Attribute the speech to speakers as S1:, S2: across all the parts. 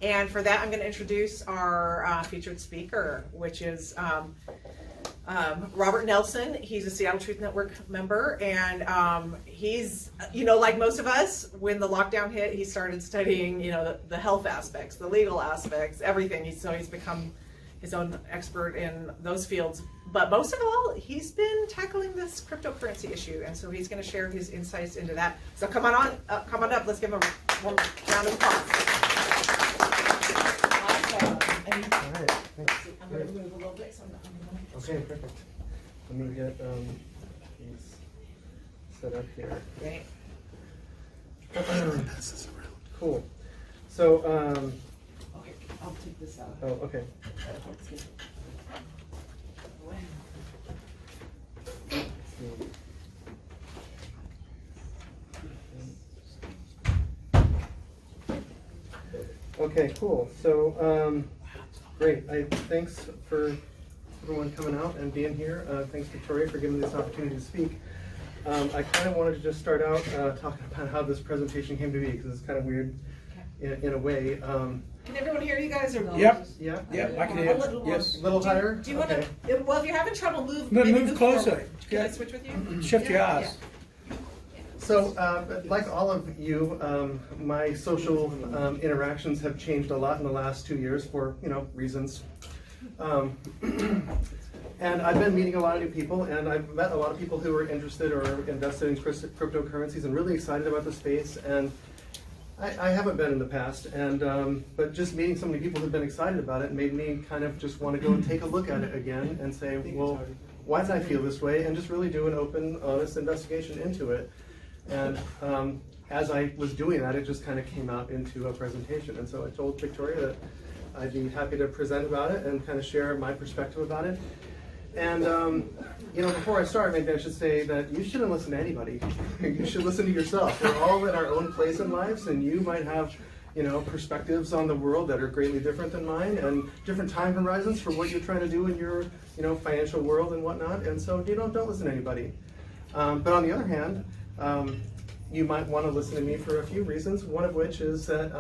S1: And for that, I'm going to introduce our featured speaker, which is Robert Nelson. He's a Seattle Truth Network member, and he's, like most of us, when the lockdown hit, he started studying, the health aspects, the legal aspects, everything. So he's become his own expert in those fields. But most of all, he's been tackling this cryptocurrency issue, and so he's going to share his insights into that. So come on up. Let's give him a warm round of applause.
S2: All right, thanks.
S1: I'm going to move a little bit. So
S2: Okay, perfect. Let me get these set up here.
S1: Great.
S2: Cool. So,
S1: Okay, I'll take this out.
S2: oh, okay. Okay, cool. So, great. Thanks for everyone coming out and being here. Thanks, Victoria, for giving me this opportunity to speak. I kind of wanted to just start out talking about how this presentation came to be, because it's kind of weird in a way.
S1: Can everyone hear you guys? Or
S3: Yep.
S2: Yeah?
S3: Yep, I can hear. Yes.
S2: A little higher?
S1: Do you want to, well, if you're having trouble, move
S3: closer.
S1: forward. Can I switch with you?
S3: Shift your eyes.
S2: So, like all of you, my social interactions have changed a lot in the last 2 years for, reasons. And I've been meeting a lot of new people, and I've met a lot of people who are interested or invested in cryptocurrencies and really excited about the space. And I haven't been in the past, and but just meeting so many people who've been excited about it made me kind of just want to go and take a look at it again and say, well, why did I feel this way? And just really do an open, honest investigation into it. And as I was doing that, it just kind of came out into a presentation. And so I told Victoria that I'd be happy to present about it and kind of share my perspective about it. And before I start, maybe I should say that you shouldn't listen to anybody. You should listen to yourself. We're all in our own place in lives, and you might have, perspectives on the world that are greatly different than mine, and different time horizons for what you're trying to do in your, financial world and whatnot. And so, don't listen to anybody. But on the other hand, you might want to listen to me for a few reasons. One of which is that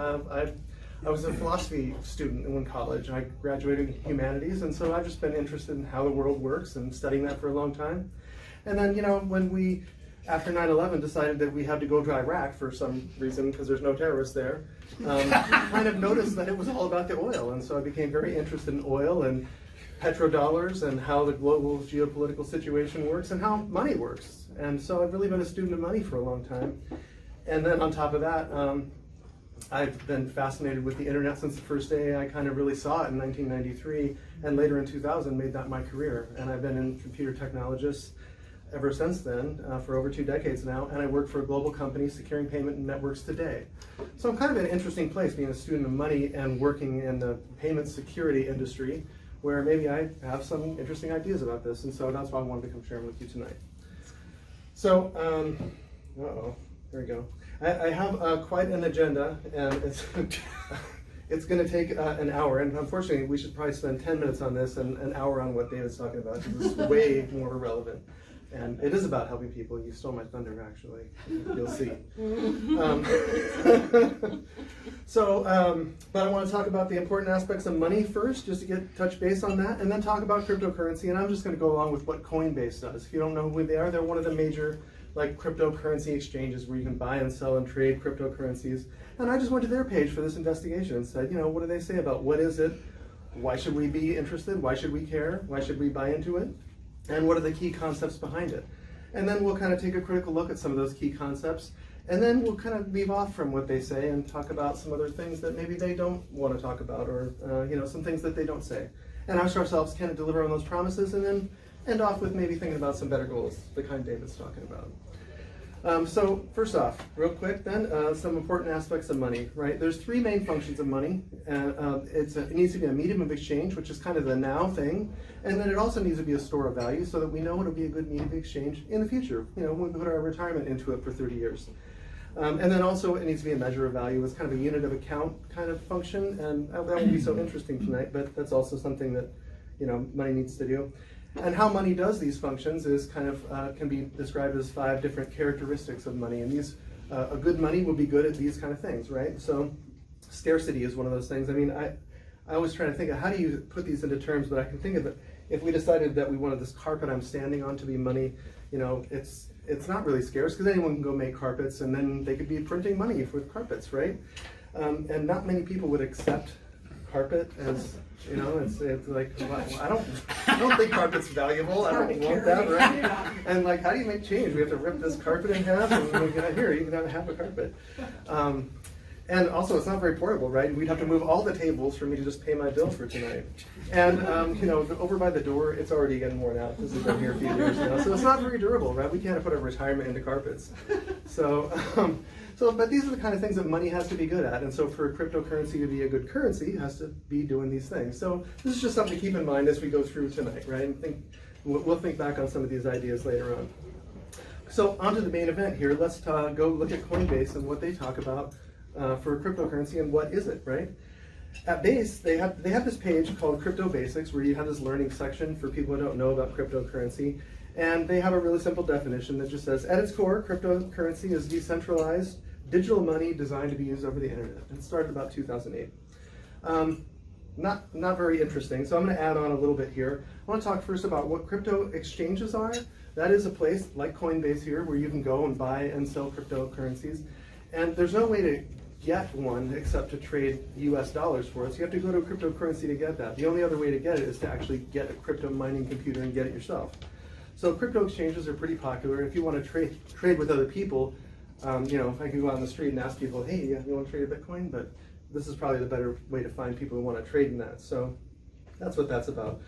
S2: I was a philosophy student in college. I graduated humanities, and so I've just been interested in how the world works and studying that for a long time. And then, when we, after 9/11, decided that we had to go to Iraq for some reason, because there's no terrorists there, kind of noticed that it was all about the oil. And so I became very interested in oil and petrodollars and how the global geopolitical situation works and how money works. And so I've really been a student of money for a long time. And then on top of that, I've been fascinated with the internet since the first day I kind of really saw it in 1993, and later in 2000 made that my career. And I've been in computer technologists ever since then, for over 2 decades now, and I work for a global company securing payment networks today. So I'm kind of in an interesting place being a student of money and working in the payment security industry, where maybe I have some interesting ideas about this, and so that's why I wanted to come share them with you tonight. So, there we go. I have quite an agenda, and it's going to take an hour, and unfortunately we should probably spend 10 minutes on this and an hour on what David's talking about, because it's way more relevant. And it is about helping people. You stole my thunder, actually. You'll see. But I want to talk about the important aspects of money first, just to touch base on that, and then talk about cryptocurrency. And I'm just going to go along with what Coinbase does. If you don't know who they are, they're one of the major cryptocurrency exchanges where you can buy and sell and trade cryptocurrencies. And I just went to their page for this investigation and said, what do they say about what is it? Why should we be interested? Why should we care? Why should we buy into it? And what are the key concepts behind it? And then we'll kind of take a critical look at some of those key concepts, and then we'll kind of leave off from what they say and talk about some other things that maybe they don't want to talk about, or some things that they don't say. And ask ourselves, can it deliver on those promises? And then end off with maybe thinking about some better goals, the kind David's talking about. So first off, real quick then, some important aspects of money, right? There's 3 main functions of money. It needs to be a medium of exchange, which is kind of the now thing, and then it also needs to be a store of value so that we know it'll be a good medium of exchange in the future, when we put our retirement into it for 30 years. And then also it needs to be a measure of value. It's kind of a unit of account kind of function, and that won't be so interesting tonight, but that's also something that money needs to do. And how money does these functions is kind of can be described as 5 different characteristics of money. And these, a good money will be good at these kind of things, right? So scarcity is one of those things. I mean, I always try to think of how do you put these into terms, but I can think of it, if we decided that we wanted this carpet I'm standing on to be money, you know, it's not really scarce because anyone can go make carpets and then they could be printing money with carpets, right? And not many people would accept carpet as, you know, it's like, well, I don't think carpet's valuable. I don't want that, right? And like, how do you make change? We have to rip this carpet in half and we got here, you can have half a carpet. And also, it's not very portable, right? We'd have to move all the tables for me to just pay my bill for tonight. And, you know, over by the door, it's already getting worn out. This has been here a few years now. So it's not very durable, right? We can't put a retirement into carpets. So, but these are the kind of things that money has to be good at. And so for cryptocurrency to be a good currency, it has to be doing these things. So this is just something to keep in mind as we go through tonight, right? And we'll think back on some of these ideas later on. So on to the main event here. Let's go look at Coinbase and what they talk about for cryptocurrency and what is it, right? At Base, they have this page called Crypto Basics where you have this learning section for people who don't know about cryptocurrency. And they have a really simple definition that just says, at its core, cryptocurrency is decentralized digital money designed to be used over the internet. It started about 2008. Not very interesting, so I'm going to add on a little bit here. I want to talk first about what crypto exchanges are. That is a place like Coinbase here where you can go and buy and sell cryptocurrencies. And there's no way to get one except to trade US dollars for it. So you have to go to a cryptocurrency to get that. The only other way to get it is to actually get a crypto mining computer and get it yourself. So crypto exchanges are pretty popular. If you want to trade with other people, you know, I can go out on the street and ask people, hey, you want to trade a Bitcoin? But this is probably the better way to find people who want to trade in that. So that's what that's about.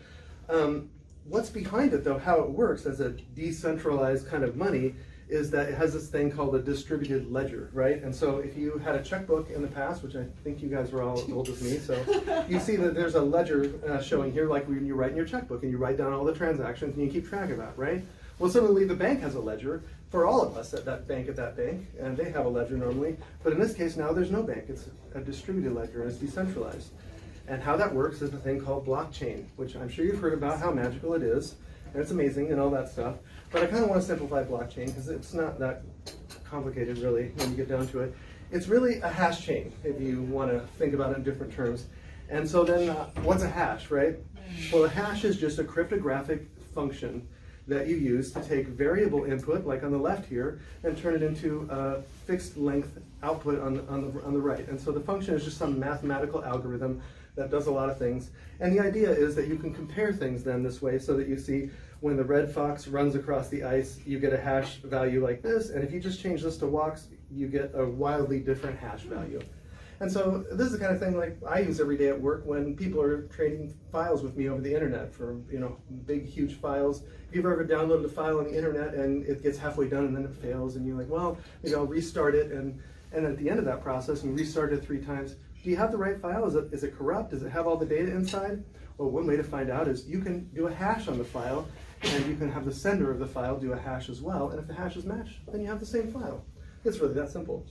S2: What's behind it, though, how it works as a decentralized kind of money, is that it has this thing called a distributed ledger, right? And so if you had a checkbook in the past, which I think you guys were all as old as me, so you see that there's a ledger showing here, like when you write in your checkbook and you write down all the transactions and you keep track of that, right? Well, similarly, the bank has a ledger for all of us at that bank, and they have a ledger normally. But in this case now, there's no bank. It's a distributed ledger, and it's decentralized. And how that works is a thing called blockchain, which I'm sure you've heard about how magical it is, and it's amazing and all that stuff. But I kind of want to simplify blockchain because it's not that complicated really when you get down to it. It's really a hash chain if you want to think about it in different terms. And so then what's a hash, right? Well, a hash is just a cryptographic function that you use to take variable input, like on the left here, and turn it into a fixed length output on the right. And so the function is just some mathematical algorithm that does a lot of things. And the idea is that you can compare things then this way so that you see when the red fox runs across the ice, you get a hash value like this. And if you just change this to walks, you get a wildly different hash value. And so this is the kind of thing like I use every day at work when people are trading files with me over the internet for, you know, big, huge files. If you've ever downloaded a file on the internet and it gets halfway done and then it fails and you're like, well, maybe I'll restart it. And at the end of that process, and restart it 3 times, do you have the right file? Is it corrupt? Does it have all the data inside? Well, one way to find out is you can do a hash on the file and you can have the sender of the file do a hash as well. And if the hashes match, then you have the same file. It's really that simple.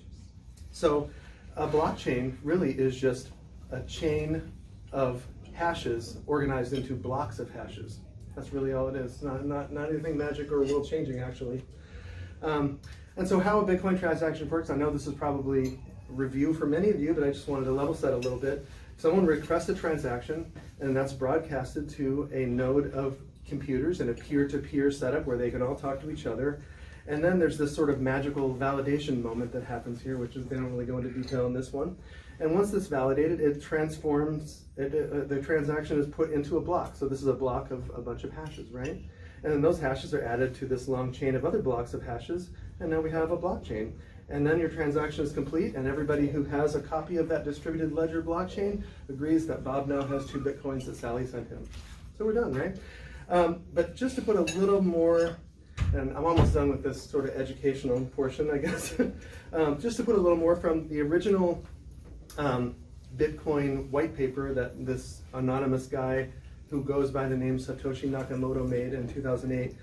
S2: So a blockchain really is just a chain of hashes organized into blocks of hashes. That's really all it is. Not anything magic or world changing actually. And so how a Bitcoin transaction works, I know this is probably review for many of you, but I just wanted to level set a little bit. Someone requests a transaction and that's broadcasted to a node of computers in a peer-to-peer setup where they can all talk to each other. And then there's this sort of magical validation moment that happens here, which is, they don't really go into detail in this one. And once it's validated, it transforms, the transaction is put into a block. So this is a block of a bunch of hashes, right? And then those hashes are added to this long chain of other blocks of hashes, and now we have a blockchain. And then your transaction is complete, and everybody who has a copy of that distributed ledger blockchain agrees that Bob now has 2 Bitcoins that Sally sent him. So we're done, right? But just to put a little more, and I'm almost done with this sort of educational portion, I guess. Just to put a little more from the original Bitcoin white paper that this anonymous guy who goes by the name Satoshi Nakamoto made in 2008.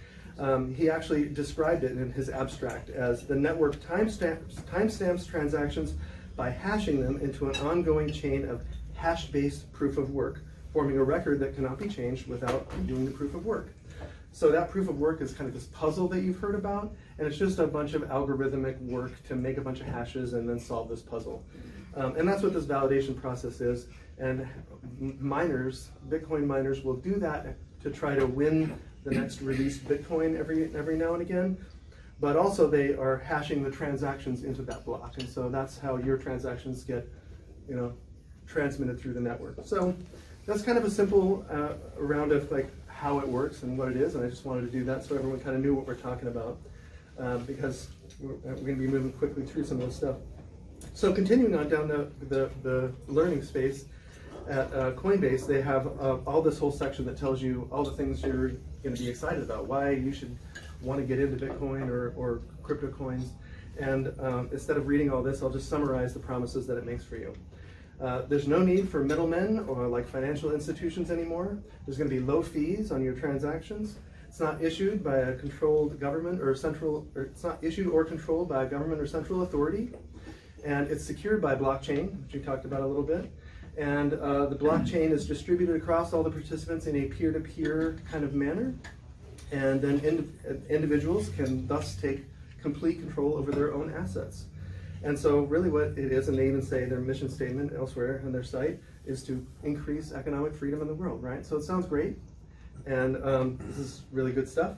S2: He actually described it in his abstract as the network timestamps transactions by hashing them into an ongoing chain of hash-based proof of work, forming a record that cannot be changed without doing the proof of work. So that proof of work is kind of this puzzle that you've heard about, and it's just a bunch of algorithmic work to make a bunch of hashes and then solve this puzzle. And that's what this validation process is. And miners, Bitcoin miners, will do that to try to win the next released Bitcoin every now and again. But also they are hashing the transactions into that block. And so that's how your transactions get, transmitted through the network. So that's kind of a simple round of like how it works and what it is. And I just wanted to do that so everyone kind of knew what we're talking about, because we're going to be moving quickly through some of this stuff. So continuing on down the learning space, at Coinbase, they have all this whole section that tells you all the things you're going to be excited about, why you should want to get into Bitcoin or crypto coins. And instead of reading all this, I'll just summarize the promises that it makes for you. There's no need for middlemen or like financial institutions anymore. There's going to be low fees on your transactions. It's not issued by a controlled government or it's not issued or controlled by a government or central authority. And it's secured by blockchain, which we talked about a little bit. And the blockchain is distributed across all the participants in a peer-to-peer kind of manner. And then individuals can thus take complete control over their own assets. And so really what it is, and they even say their mission statement elsewhere on their site, is to increase economic freedom in the world, right? So it sounds great, and this is really good stuff.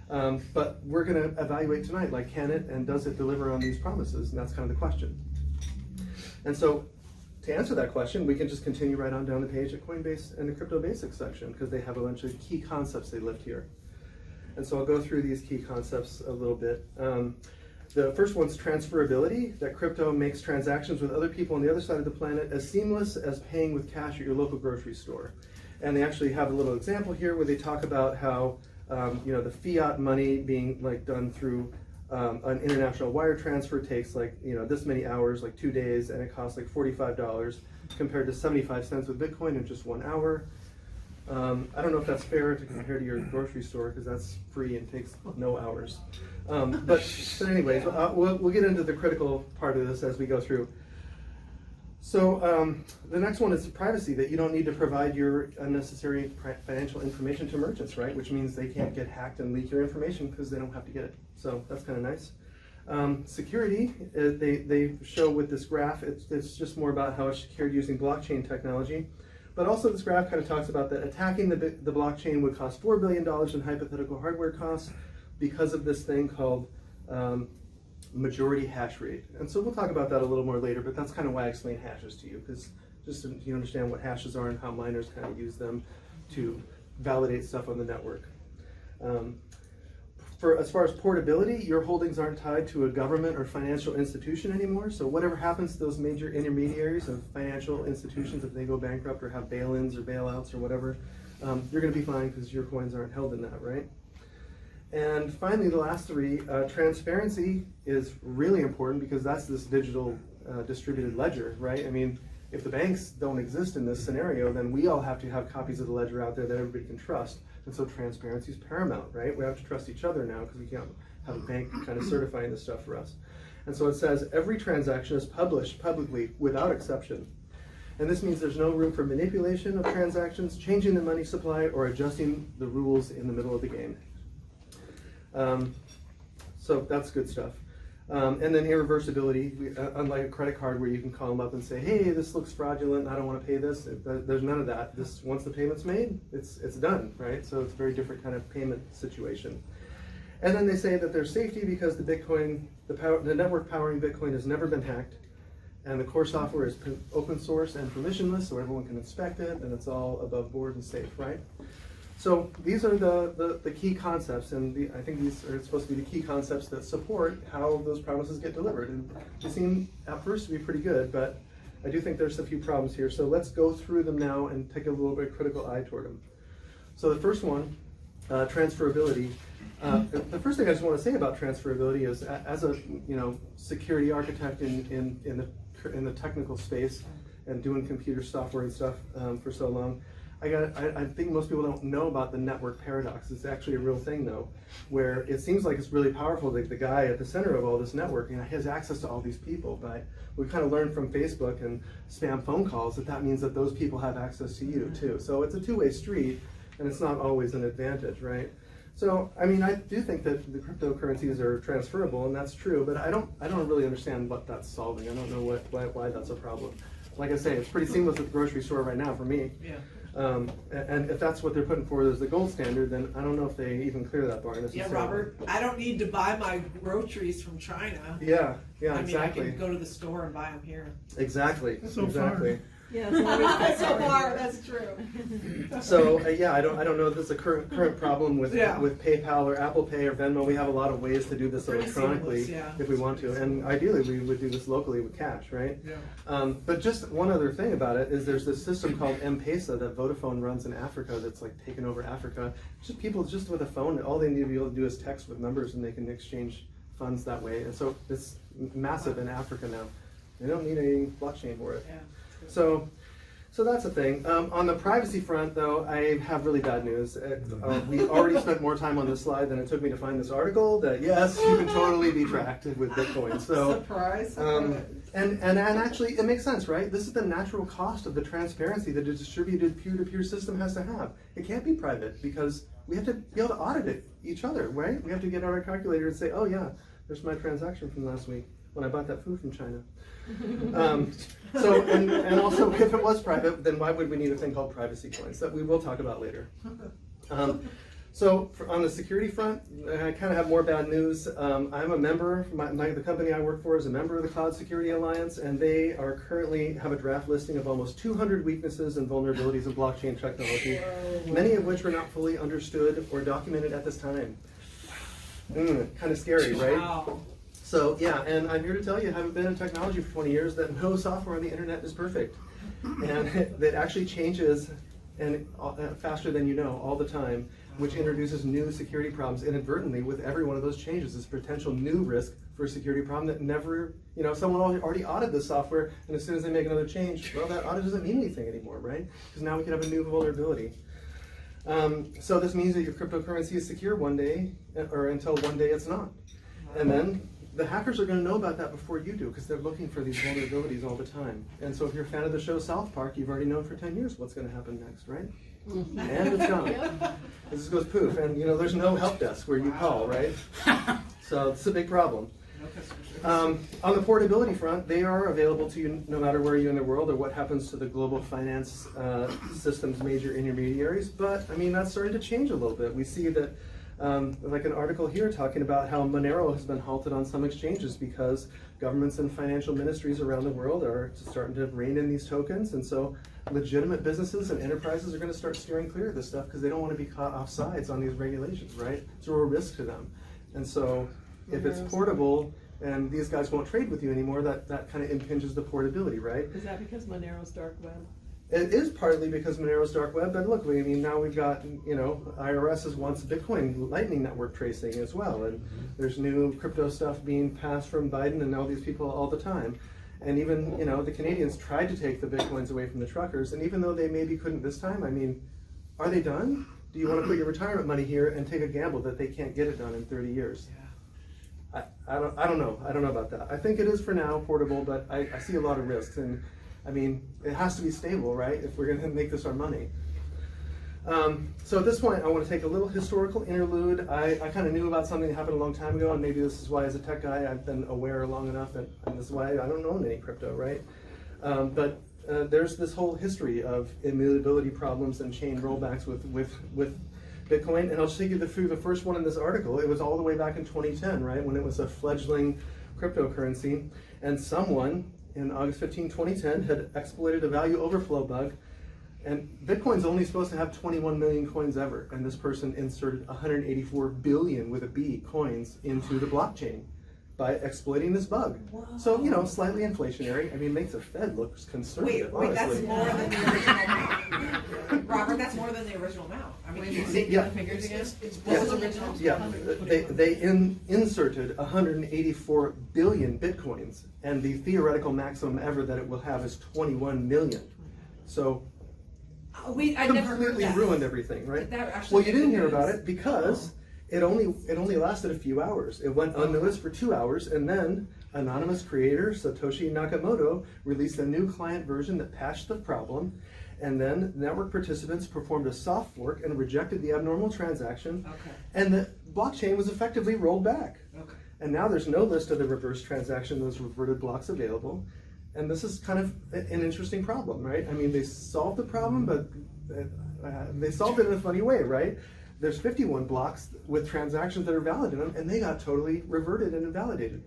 S2: But we're going to evaluate tonight, like, can it and does it deliver on these promises? And that's kind of the question. And so to answer that question, we can just continue right on down the page at Coinbase and the Crypto Basics section, because they have a bunch of key concepts they lift here. And so I'll go through these key concepts a little bit. The first one's transferability, that crypto makes transactions with other people on the other side of the planet as seamless as paying with cash at your local grocery store. And they actually have a little example here where they talk about how the fiat money being like done through an international wire transfer takes like this many hours, like 2 days, and it costs like $45 compared to 75 cents with Bitcoin in just 1 hour. I don't know if that's fair to compare to your grocery store, because that's free and takes no hours. But anyways, we'll get into the critical part of this as we go through. So the next one is privacy, that you don't need to provide your unnecessary financial information to merchants, right? Which means they can't get hacked and leak your information because they don't have to get it. So that's kind of nice. Security, they show with this graph, it's just more about how it's secured using blockchain technology. But also this graph kind of talks about that attacking the blockchain would cost $4 billion in hypothetical hardware costs because of this thing called majority hash rate. And so we'll talk about that a little more later, but that's kind of why I explain hashes to you, because just so you understand what hashes are and how miners kind of use them to validate stuff on the network. As far as portability, your holdings aren't tied to a government or financial institution anymore. So whatever happens to those major intermediaries of financial institutions, if they go bankrupt or have bail-ins or bailouts or whatever, you're going to be fine because your coins aren't held in that, right? And finally, the last three, transparency is really important because that's this digital distributed ledger, right? I mean, if the banks don't exist in this scenario, then we all have to have copies of the ledger out there that everybody can trust. And so transparency is paramount, right? We have to trust each other now because we can't have a bank kind of certifying this stuff for us. And so it says every transaction is published publicly without exception. And this means there's no room for manipulation of transactions, changing the money supply, or adjusting the rules in the middle of the game. So that's good stuff. And then irreversibility, unlike a credit card where you can call them up and say, hey, this looks fraudulent, I don't want to pay this. There's none of that. Once the payment's made, it's done, right? So it's a very different kind of payment situation. And then they say that there's safety because the network powering Bitcoin has never been hacked, and the core software is open source and permissionless, so everyone can inspect it, and it's all above board and safe, right? So these are the key concepts, and I think these are supposed to be the key concepts that support how those promises get delivered. And they seem at first to be pretty good, but I do think there's a few problems here. So let's go through them now and take a little bit of critical eye toward them. So the first one, transferability. The first thing I just want to say about transferability is, as a security architect in the technical space and doing computer software and stuff for so long, I think most people don't know about the network paradox. It's actually a real thing, though, where it seems like it's really powerful. Like the guy at the center of all this network, has access to all these people. But we kind of learned from Facebook and spam phone calls that means that those people have access to you too. So it's a two-way street, and it's not always an advantage, right? So, I mean, I do think that the cryptocurrencies are transferable, and that's true, but I don't really understand what that's solving. I don't know why that's a problem. Like I say, it's pretty seamless at the grocery store right now for me.
S1: Yeah.
S2: And if that's what they're putting forward as the gold standard, then I don't know if they even clear that bar necessarily.
S4: Yeah, Robert, I don't need to buy my groceries from China.
S2: Yeah,
S4: I mean,
S2: exactly.
S4: I can go to the store and buy them here.
S2: Exactly.
S3: So
S2: exactly.
S4: Yeah, so far, that's true.
S2: So yeah, I don't know if this is a current problem with PayPal or Apple Pay or Venmo. We have a lot of ways to do this
S4: Pretty
S2: electronically
S4: seamless,
S2: if we want to, and ideally we would do this locally with cash, right?
S4: Yeah.
S2: But just one other thing about it is there's this system called M-Pesa that Vodafone runs in Africa that's like taken over Africa. Just people just with a phone, all they need to be able to do is text with numbers and they can exchange funds that way. And so it's massive in Africa now. They don't need any blockchain for it.
S4: Yeah.
S2: So that's a thing. On the privacy front, though, I have really bad news. We already spent more time on this slide than it took me to find this article. That yes, you can totally be tracked with Bitcoin. So
S4: Surprise.
S2: and actually, it makes sense, right? This is the natural cost of the transparency that a distributed peer-to-peer system has to have. It can't be private because we have to be able to audit it each other, right? We have to get our calculator and say, oh yeah, there's my transaction from last week when I bought that food from China. So, and also, if it was private, then why would we need a thing called privacy coins that we will talk about later? So on the security front, I kind of have more bad news. I'm a member, the company I work for is a member of the Cloud Security Alliance, and they are currently have a draft listing of almost 200 weaknesses and vulnerabilities in blockchain technology, many of which are not fully understood or documented at this time. Kind of scary, right?
S4: Wow.
S2: So yeah, and I'm here to tell you, I haven't been in technology for 20 years, that no software on the internet is perfect. And that actually changes and faster than you know all the time, which introduces new security problems inadvertently. With every one of those changes is potential new risk for a security problem that never, someone already audited the software, and as soon as they make another change, well, that audit doesn't mean anything anymore, right? Because now we can have a new vulnerability. So this means that your cryptocurrency is secure one day, or until one day it's not. And then the hackers are going to know about that before you do, because they're looking for these vulnerabilities all the time. And so if you're a fan of the show South Park, you've already known for 10 years what's going to happen next, right? And it's gone. This goes poof, and there's no help desk where you call, right? So it's a big problem. On the portability front, they are available to you no matter where you're in the world or what happens to the global finance system's major intermediaries. But I mean, that's starting to change a little bit. We see that like an article here talking about how Monero has been halted on some exchanges because governments and financial ministries around the world are starting to rein in these tokens, and so legitimate businesses and enterprises are going to start steering clear of this stuff because they don't want to be caught off sides on these regulations, right? It's a real risk to them. And so if it's portable and these guys won't trade with you anymore, that kind of impinges the portability, right?
S5: Is that because Monero's dark web?
S2: It is partly because Monero's dark web, but look, I mean, now we've got, IRS wants Bitcoin Lightning Network tracing as well, and there's new crypto stuff being passed from Biden and all these people all the time. And even, the Canadians tried to take the Bitcoins away from the truckers, and even though they maybe couldn't this time, I mean, are they done? Do you want to put your retirement money here and take a gamble that they can't get it done in 30 years? I don't know. I don't know about that. I think it is for now portable, but I see a lot of risks, and I mean, it has to be stable, right, if we're going to make this our money. So at this point, I want to take a little historical interlude. I kind of knew about something that happened a long time ago, and maybe this is why, as a tech guy, I've been aware long enough, and this is why I don't own any crypto, right? But there's this whole history of immutability problems and chain rollbacks with Bitcoin, and I'll just take you through the first one in this article. It was all the way back in 2010, right, when it was a fledgling cryptocurrency, and someone in August 15, 2010 had exploited a value overflow bug, and Bitcoin's only supposed to have 21 million coins ever, and this person inserted 184 billion with a B coins into the blockchain by exploiting this bug.
S4: Whoa.
S2: So, slightly inflationary. I mean, makes the Fed look conservative,
S4: Wait, that's
S2: honestly.
S4: more than the original amount. Robert, that's more than the original amount. I mean, can you say
S2: Yeah.
S4: the figures again?
S5: It's
S4: What was original?
S2: Yeah, they inserted 184 billion Bitcoins, and the theoretical maximum ever that it will have is 21 million. So
S4: I never heard
S2: completely
S4: that.
S2: ruined everything, right?
S4: That actually
S2: Well, you didn't hear
S4: news.
S2: about it because it only lasted a few hours. It went unnoticed for 2 hours, and then Anonymous creator Satoshi Nakamoto released a new client version that patched the problem, and then network participants performed a soft fork and rejected the abnormal transaction,
S4: Okay.
S2: and the blockchain was effectively rolled back.
S4: Okay.
S2: And now there's no list of the reverse transaction, those reverted blocks available. And this is kind of an interesting problem, right? I mean, they solved the problem, but they solved it in a funny way, right? There's 51 blocks with transactions that are valid in them, and they got totally reverted and invalidated.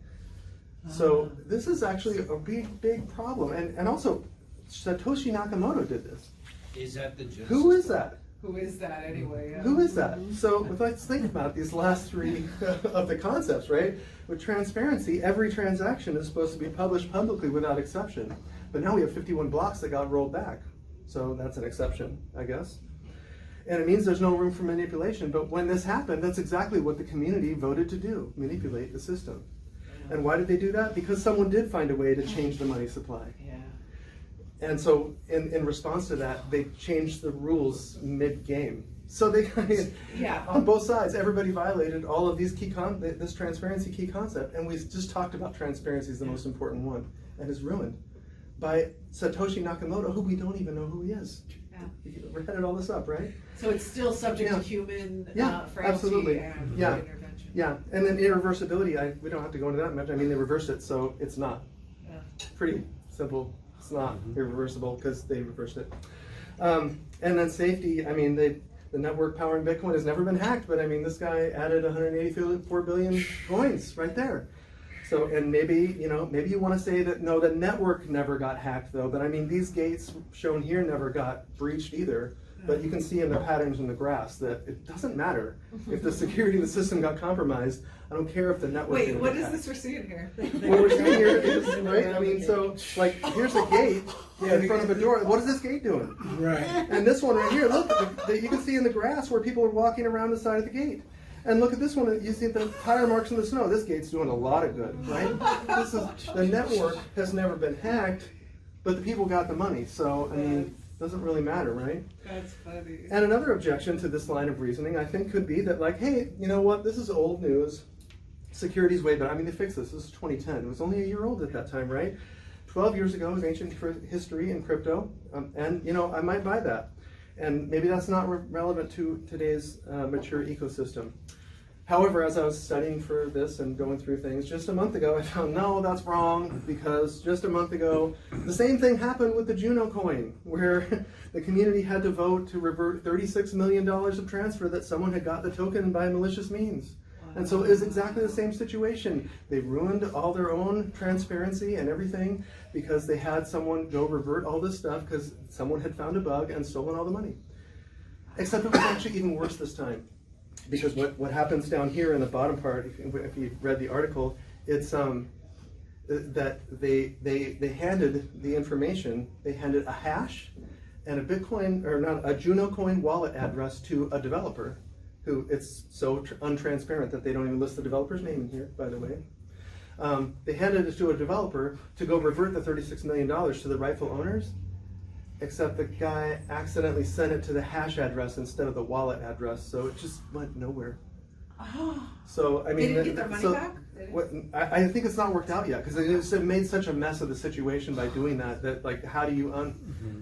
S2: So this is actually a big problem. And also, Satoshi Nakamoto did this.
S3: Is that the genesis?
S2: Who is that?
S4: Who is that anyway? Yeah.
S2: Who is that? So let's think about these last three of the concepts, right? With transparency, every transaction is supposed to be published publicly without exception. But now we have 51 blocks that got rolled back. So that's an exception, I guess. And it means there's no room for manipulation. But when this happened, that's exactly what the community voted to do, manipulate the system. And why did they do that? Because someone did find a way to change the money supply.
S4: Yeah.
S2: And so in response to that, they changed the rules mid-game. So they
S4: Yeah.
S2: on both sides, everybody violated all of these this transparency key concept. And we just talked about transparency as the most important one, and is ruined by Satoshi Nakamoto, who we don't even know who he is. We're headed all this up, right?
S4: So it's still subject
S2: Yeah.
S4: to human
S2: Yeah,
S4: frailty
S2: absolutely.
S4: and
S2: Yeah.
S4: intervention.
S2: Yeah, and then irreversibility, we don't have to go into that much. I mean, they reversed it, so it's not.
S4: Yeah.
S2: Pretty simple. It's not irreversible because they reversed it. And then safety, I mean, the network powering Bitcoin has never been hacked, but I mean, this guy added 184 billion coins right there. So, and maybe you want to say that, no, the network never got hacked though, but I mean, these gates shown here never got breached either. But you can see in the patterns in the graphs that it doesn't matter if the security of the system got compromised. I don't care if the network.
S4: Wait,
S2: didn't
S4: what
S2: get
S4: is
S2: hacked.
S4: this we're seeing here?
S2: What we're seeing here is, right, I mean, so, like, here's a gate in front of a door. What is this gate doing?
S3: Right.
S2: And this one right here, look, you can see in the grass where people are walking around the side of the gate. And look at this one, you see the tire marks in the snow. This gate's doing a lot of good, right? The network has never been hacked, but the people got the money. So, I mean, doesn't really matter, right?
S4: That's funny.
S2: And another objection to this line of reasoning, I think, could be that, like, hey, you know what, this is old news. Security's way better. I mean, they fixed this. This is 2010. It was only a year old at that time, right? 12 years ago was ancient history in crypto, and, I might buy that. And maybe that's not relevant to today's mature ecosystem. However, as I was studying for this and going through things, just a month ago, I found, no, that's wrong, because just a month ago, the same thing happened with the Juno coin, where the community had to vote to revert $36 million of transfer that someone had got the token by malicious means. And so it is exactly the same situation. They ruined all their own transparency and everything because they had someone go revert all this stuff because someone had found a bug and stolen all the money. Except it was actually even worse this time. Because what happens down here in the bottom part, if you read the article, it's that they handed the information, they handed a hash and a Bitcoin, or not, a Juno coin wallet address to a developer who it's so untransparent that they don't even list the developer's name in here, by the way. They handed it to a developer to go revert the $36 million to the rightful owners, except the guy accidentally sent it to the hash address instead of the wallet address, so it just went nowhere.
S4: Oh.
S2: So, I mean,
S4: They didn't get their money back?
S2: I think it's not worked out yet, because it made such a mess of the situation by doing that, like, how do you,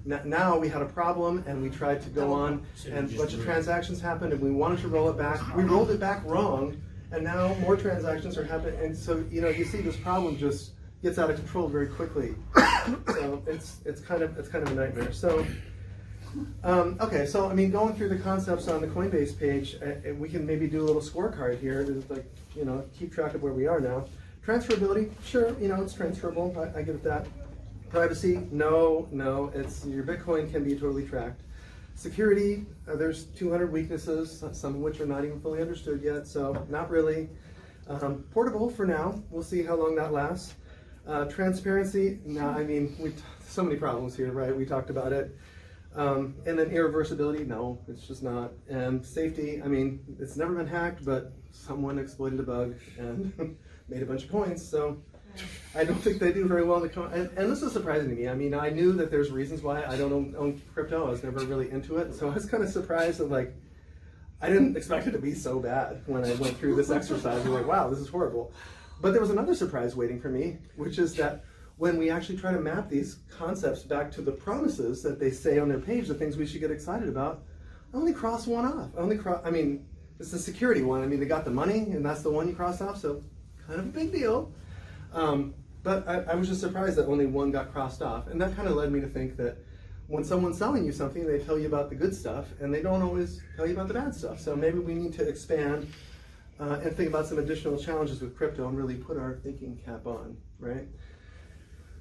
S2: now we had a problem, and we tried to go on, and a bunch of transactions happened, and we wanted to roll it back. We rolled it back wrong, and now more transactions are happening, and so, you see this problem just gets out of control very quickly. So it's kind of a nightmare. So, okay, so I mean, going through the concepts on the Coinbase page, we can maybe do a little scorecard here to, like, keep track of where we are now. Transferability, sure, it's transferable. I get that. Privacy, no, it's your Bitcoin can be totally tracked. Security, there's 200 weaknesses, some of which are not even fully understood yet, so not really. Portable for now. We'll see how long that lasts. Transparency, no, I mean, so many problems here, right? We talked about it. And then irreversibility, no, it's just not. And safety, I mean, it's never been hacked, but someone exploited a bug and made a bunch of coins, so I don't think they do very well in the and this is surprising to me. I mean, I knew that there's reasons why I don't own crypto. I was never really into it, so I was kind of surprised that, like, I didn't expect it to be so bad when I went through this exercise. I'm like, wow, this is horrible. But there was another surprise waiting for me, which is that when we actually try to map these concepts back to the promises that they say on their page, the things we should get excited about, I only cross one off. I mean, it's the security one. I mean, they got the money, and that's the one you cross off, so kind of a big deal. But I was just surprised that only one got crossed off, and that kind of led me to think that when someone's selling you something, they tell you about the good stuff, and they don't always tell you about the bad stuff. So maybe we need to expand and think about some additional challenges with crypto and really put our thinking cap on, right?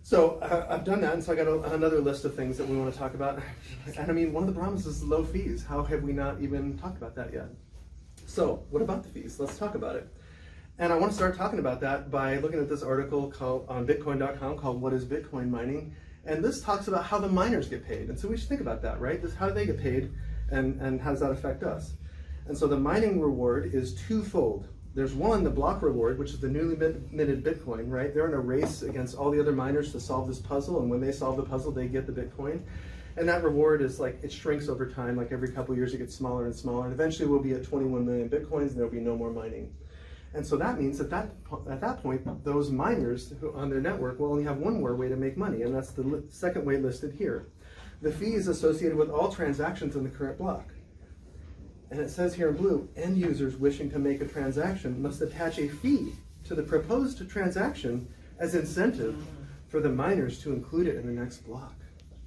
S2: So I've done that, and so I got another list of things that we want to talk about. And I mean, one of the promises is low fees. How have we not even talked about that yet? So what about the fees? Let's talk about it. And I want to start talking about that by looking at this article called on Bitcoin.com called "What is Bitcoin Mining?" And this talks about how the miners get paid. And so we should think about that, right? How do they get paid, and how does that affect us? And so the mining reward is twofold. There's one, the block reward, which is the newly minted Bitcoin, right? They're in a race against all the other miners to solve this puzzle, and when they solve the puzzle, they get the Bitcoin. And that reward is like, it shrinks over time, like every couple of years it gets smaller and smaller, and eventually we'll be at 21 million Bitcoins and there'll be no more mining. And so that means that at that point, those miners on their network will only have one more way to make money, and that's the second way listed here. The fee is associated with all transactions in the current block. And it says here in blue, end users wishing to make a transaction must attach a fee to the proposed transaction as incentive for the miners to include it in the next block,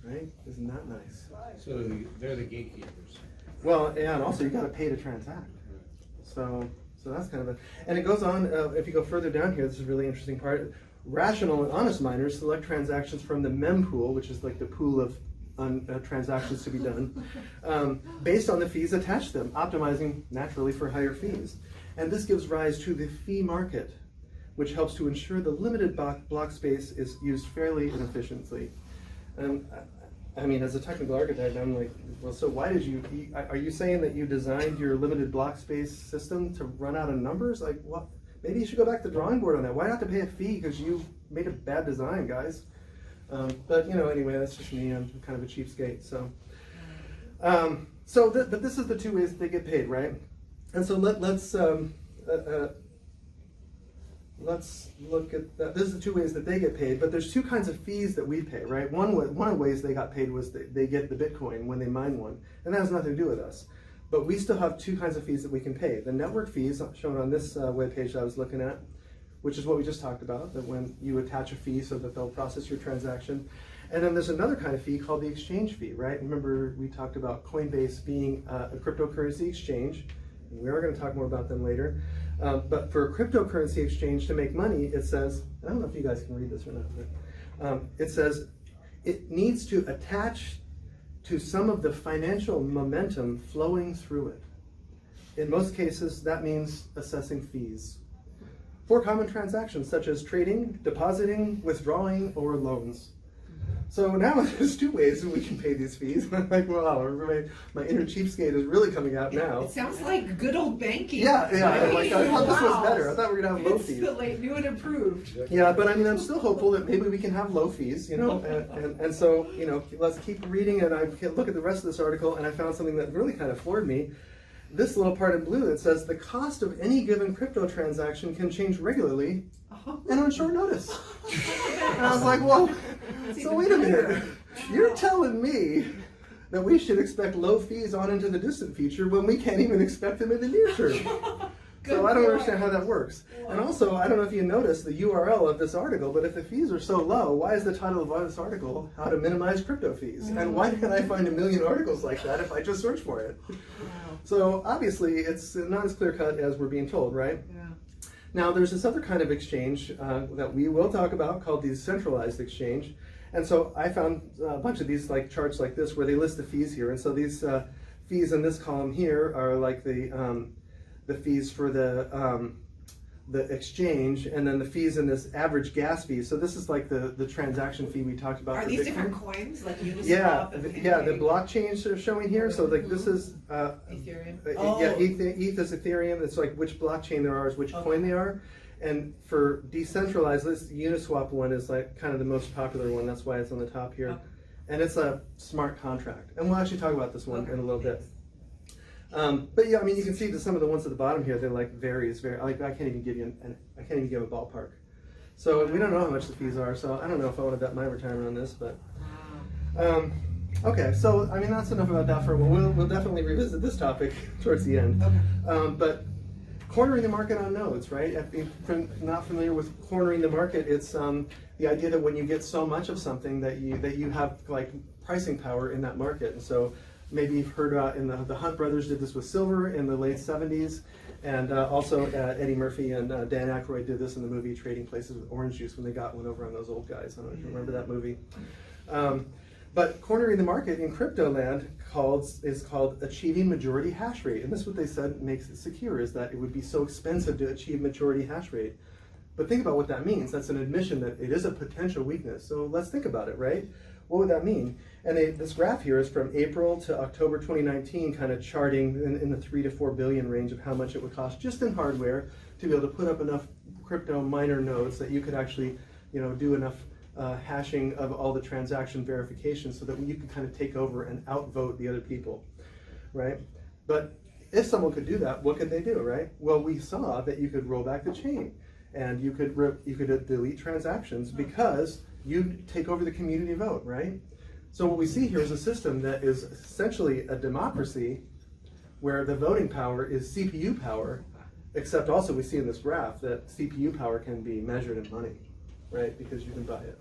S2: right? Isn't that nice?
S3: So they're the gatekeepers.
S2: Well, yeah, and also you got to pay to transact. So that's kind of a, and it goes on, if you go further down here, this is a really interesting part. Rational and honest miners select transactions from the mempool, which is like the pool of transactions to be done, based on the fees attached to them, optimizing naturally for higher fees. And this gives rise to the fee market, which helps to ensure the limited block space is used fairly and efficiently. And I mean, as a technical architect, I'm like, well, so why did you, are you saying that you designed your limited block space system to run out of numbers? Like, what? Maybe you should go back to the drawing board on that. Why not to pay a fee because you made a bad design, guys? But you know, anyway, that's just me. I'm kind of a cheapskate. So, but this is the two ways that they get paid, right? And so let's look at that. This is the two ways that they get paid. But there's two kinds of fees that we pay, right? One of the ways they got paid was they get the Bitcoin when they mine one, and that has nothing to do with us. But we still have two kinds of fees that we can pay. The network fees shown on this webpage that I was looking at, which is what we just talked about, that when you attach a fee so that they'll process your transaction. And then there's another kind of fee called the exchange fee, right? Remember we talked about Coinbase being a cryptocurrency exchange. And we are going to talk more about them later. But for a cryptocurrency exchange to make money, it says, I don't know if you guys can read this or not, but it says it needs to attach to some of the financial momentum flowing through it. In most cases, that means assessing fees for common transactions such as trading, depositing, withdrawing, or loans. So now there's two ways that we can pay these fees. I'm like, wow, my inner cheapskate is really coming out now.
S4: It sounds like good old banking.
S2: Yeah.
S4: Right?
S2: Like, I thought this was
S4: Wow.
S2: better. I thought we were gonna have low
S4: It's
S2: fees.
S4: the late new and improved.
S2: Yeah, but I mean, I'm still hopeful that maybe we can have low fees, you know, and so, you know, let's keep reading, and I look at the rest of this article, and I found something that really kind of floored me. This little part in blue that says the cost of any given crypto transaction can change regularly and on short notice. And I was like, well, so wait a minute. You're telling me that we should expect low fees on into the distant future when we can't even expect them in the near term. So I don't understand how that works. And also, I don't know if you noticed the URL of this article, but if the fees are so low, why is the title of this article How to Minimize Crypto Fees? And why can't I find a million articles like that if I just search for it? So obviously, it's not as clear-cut as we're being told, right?
S4: Yeah.
S2: Now, there's this other kind of exchange that we will talk about called the centralized exchange. And so I found a bunch of these like charts like this where they list the fees here. And so these fees in this column here are like the fees for the exchange, and then the fees in this average gas fee. So this is like the transaction fee we talked about.
S4: Are
S2: for
S4: these
S2: Bitcoin.
S4: different coins like Uniswap?
S2: Yeah,
S4: and
S2: the blockchains are showing here. So like this is
S4: Ethereum.
S2: yeah, ETH is Ethereum. It's like which blockchain there are is which coin they are. And for decentralized, this Uniswap one is like kind of the most popular one. That's why it's on the top here. And it's a smart contract. And we'll actually talk about this one in a little bit. But yeah, I mean, you can see that some of the ones at the bottom here, they're like very, like I can't even give you I can't even give a ballpark. So we don't know how much the fees are, so I don't know if I want to bet my retirement on this, but. Okay, so I mean, that's enough about that for a while. We'll definitely revisit this topic towards the end.
S4: Okay.
S2: But cornering the market on nodes, right? If you're not familiar with cornering the market, it's the idea that when you get so much of something that you have like pricing power in that market. And so maybe you've heard about the Hunt brothers did this with silver in the late 70s, and also Eddie Murphy and Dan Aykroyd did this in the movie Trading Places with Orange Juice when they got one over on those old guys. I don't know if you remember that movie. But cornering the market in crypto land is called achieving majority hash rate. And this is what they said makes it secure, is that it would be so expensive to achieve majority hash rate. But think about what that means. That's an admission that it is a potential weakness. So let's think about it, right? What would that mean? And this graph here is from April to October 2019, kind of charting in the 3 to 4 billion range of how much it would cost just in hardware to be able to put up enough crypto miner nodes that you could actually, do enough hashing of all the transaction verification so that you can kind of take over and outvote the other people, right? But if someone could do that, what could they do, right? Well, we saw that you could roll back the chain and you could delete transactions because you take over the community vote, right? So what we see here is a system that is essentially a democracy where the voting power is CPU power, except also we see in this graph that CPU power can be measured in money, right? Because you can buy it.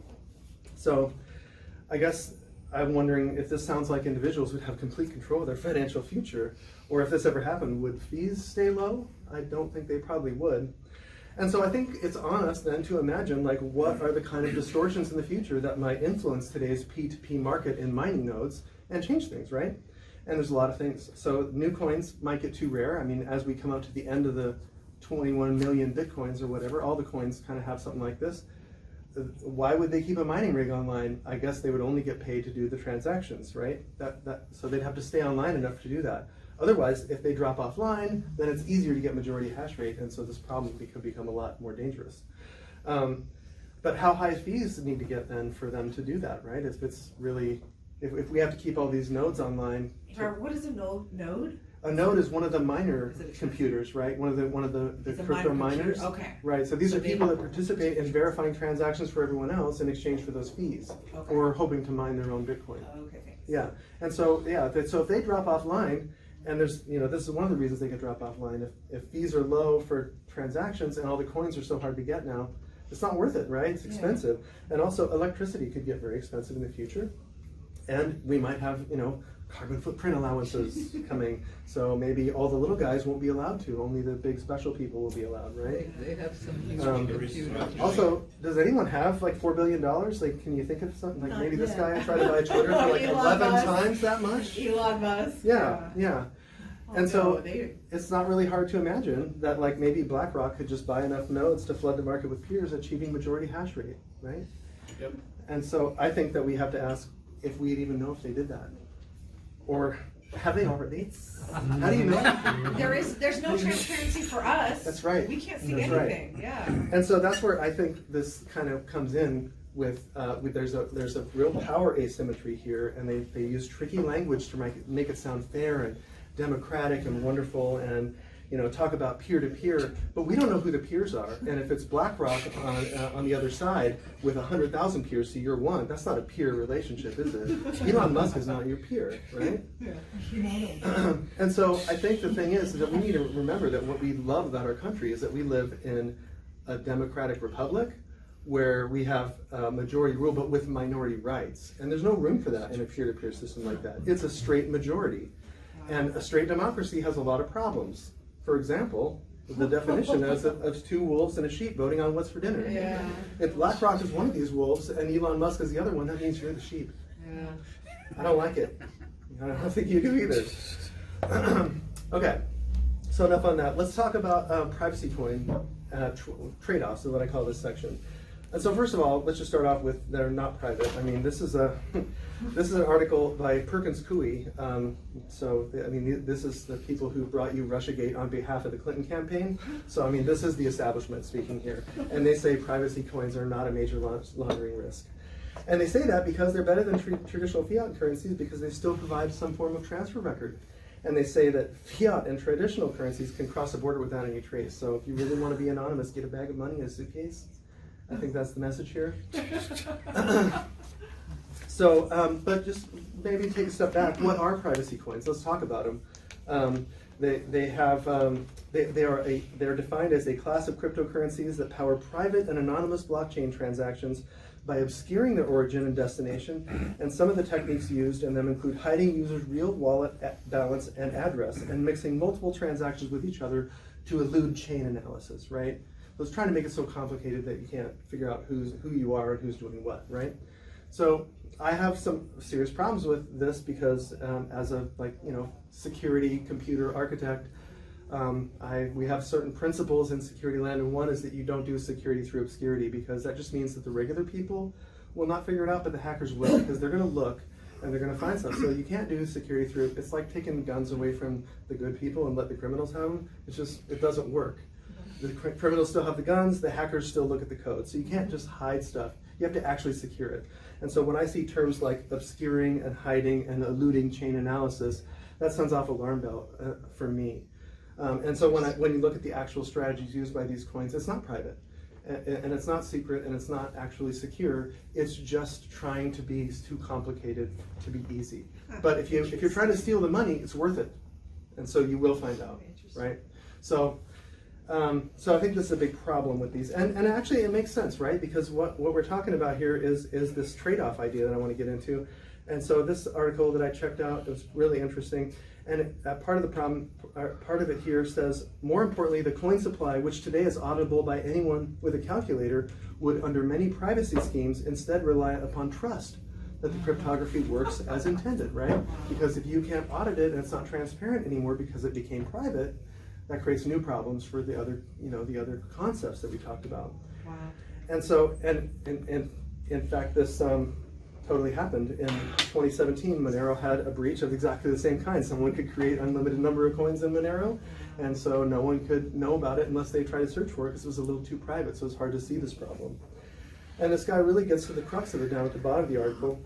S2: So I guess I'm wondering if this sounds like individuals would have complete control of their financial future, or if this ever happened, would fees stay low? I don't think they probably would. And so I think it's on us then to imagine like what are the kind of distortions in the future that might influence today's P2P market in mining nodes and change things, right? And there's a lot of things. So new coins might get too rare. I mean, as we come up to the end of the 21 million Bitcoins or whatever, all the coins kind of have something like this. Why would they keep a mining rig online? I guess they would only get paid to do the transactions, right? So they'd have to stay online enough to do that. Otherwise, if they drop offline, then it's easier to get majority hash rate, and so this problem could become a lot more dangerous. But how high fees need to get then for them to do that, right? If it's really, if we have to keep all these nodes online.
S4: What is a node?
S2: A node is one of the miner computers, right? One of the crypto miners.
S4: Okay.
S2: Right. So these are people that participate in verifying transactions for everyone else in exchange for those fees, or hoping to mine their own Bitcoin.
S4: Okay. Thanks.
S2: Yeah. And so so if they drop offline, and there's this is one of the reasons they could drop offline. If fees are low for transactions and all the coins are so hard to get now, it's not worth it, right? It's expensive, and also electricity could get very expensive in the future, and we might have carbon footprint allowances coming. So maybe all the little guys won't be allowed to, only the big special people will be allowed, right?
S5: They have some huge computers.
S2: Also, does anyone have like $4 billion? Like, can you think of something? Like maybe this guy tried to buy Twitter for like 11 times that much?
S4: Elon Musk.
S2: Yeah. And so it's not really hard to imagine that like maybe BlackRock could just buy enough nodes to flood the market with peers, achieving majority hash rate, right?
S3: Yep.
S2: And so I think that we have to ask if we'd even know if they did that. Or have they already? How do you know?
S4: There's no transparency for us.
S2: That's right.
S4: We can't see
S2: That's
S4: anything.
S2: right.
S4: Yeah.
S2: And so that's where I think this kind of comes in with there's a real power asymmetry here, and they use tricky language to make it sound fair and democratic and wonderful, and talk about peer-to-peer, but we don't know who the peers are. And if it's BlackRock on the other side with 100,000 peers to your one, that's not a peer relationship, is it? Elon Musk is not your peer, right? Yeah. And so I think the thing is that we need to remember that what we love about our country is that we live in a democratic republic where we have majority rule, but with minority rights. And there's no room for that in a peer-to-peer system like that. It's a straight majority. And a straight democracy has a lot of problems. For example, the definition is of two wolves and a sheep voting on what's for dinner.
S4: Yeah.
S2: If BlackRock is one of these wolves and Elon Musk is the other one, that means you're the sheep.
S4: Yeah.
S2: I don't like it. I don't think you do either. Okay, so enough on that. Let's talk about privacy coin trade-offs is what I call this section. And so first of all, let's just start off with they're not private. I mean, this is an article by Perkins Coie. This is the people who brought you Russiagate on behalf of the Clinton campaign. So I mean, this is the establishment speaking here, and they say privacy coins are not a major laundering risk. And they say that because they're better than traditional fiat currencies because they still provide some form of transfer record. And they say that fiat and traditional currencies can cross a border without any trace. So if you really want to be anonymous, get a bag of money in a suitcase. I think that's the message here. So, but just maybe take a step back. What are privacy coins? Let's talk about them. They're defined as a class of cryptocurrencies that power private and anonymous blockchain transactions by obscuring their origin and destination, and some of the techniques used in them include hiding users' real wallet balance and address, and mixing multiple transactions with each other to elude chain analysis, right? So it's trying to make it so complicated that you can't figure out who you are and who's doing what, right? So I have some serious problems with this because as a security computer architect, we have certain principles in security land, and one is that you don't do security through obscurity, because that just means that the regular people will not figure it out, but the hackers will, because they're going to look and they're going to find stuff. So you can't do security through, it's like taking guns away from the good people and let the criminals have them. It doesn't work. The criminals still have the guns, the hackers still look at the code. So you can't just hide stuff, you have to actually secure it. And so when I see terms like obscuring and hiding and eluding chain analysis, that sounds off alarm bell for me. And so when you look at the actual strategies used by these coins, it's not private, and it's not secret, and it's not actually secure. It's just trying to be too complicated to be easy. But if you're trying to steal the money, it's worth it, and so you will find out, right? So I think this is a big problem with these, and actually it makes sense, right? Because what we're talking about here is this trade-off idea that I want to get into. And so this article that I checked out was really interesting. And part of the problem, part of it here says, more importantly, the coin supply, which today is auditable by anyone with a calculator, would, under many privacy schemes, instead rely upon trust that the cryptography works as intended, right? Because if you can't audit it and it's not transparent anymore because it became private, that creates new problems for the other, the other concepts that we talked about.
S4: Wow.
S2: And so, and in fact, this totally happened. In 2017, Monero had a breach of exactly the same kind. Someone could create unlimited number of coins in Monero, and so no one could know about it unless they tried to search for it, because it was a little too private, so it's hard to see this problem. And this guy really gets to the crux of it down at the bottom of the article,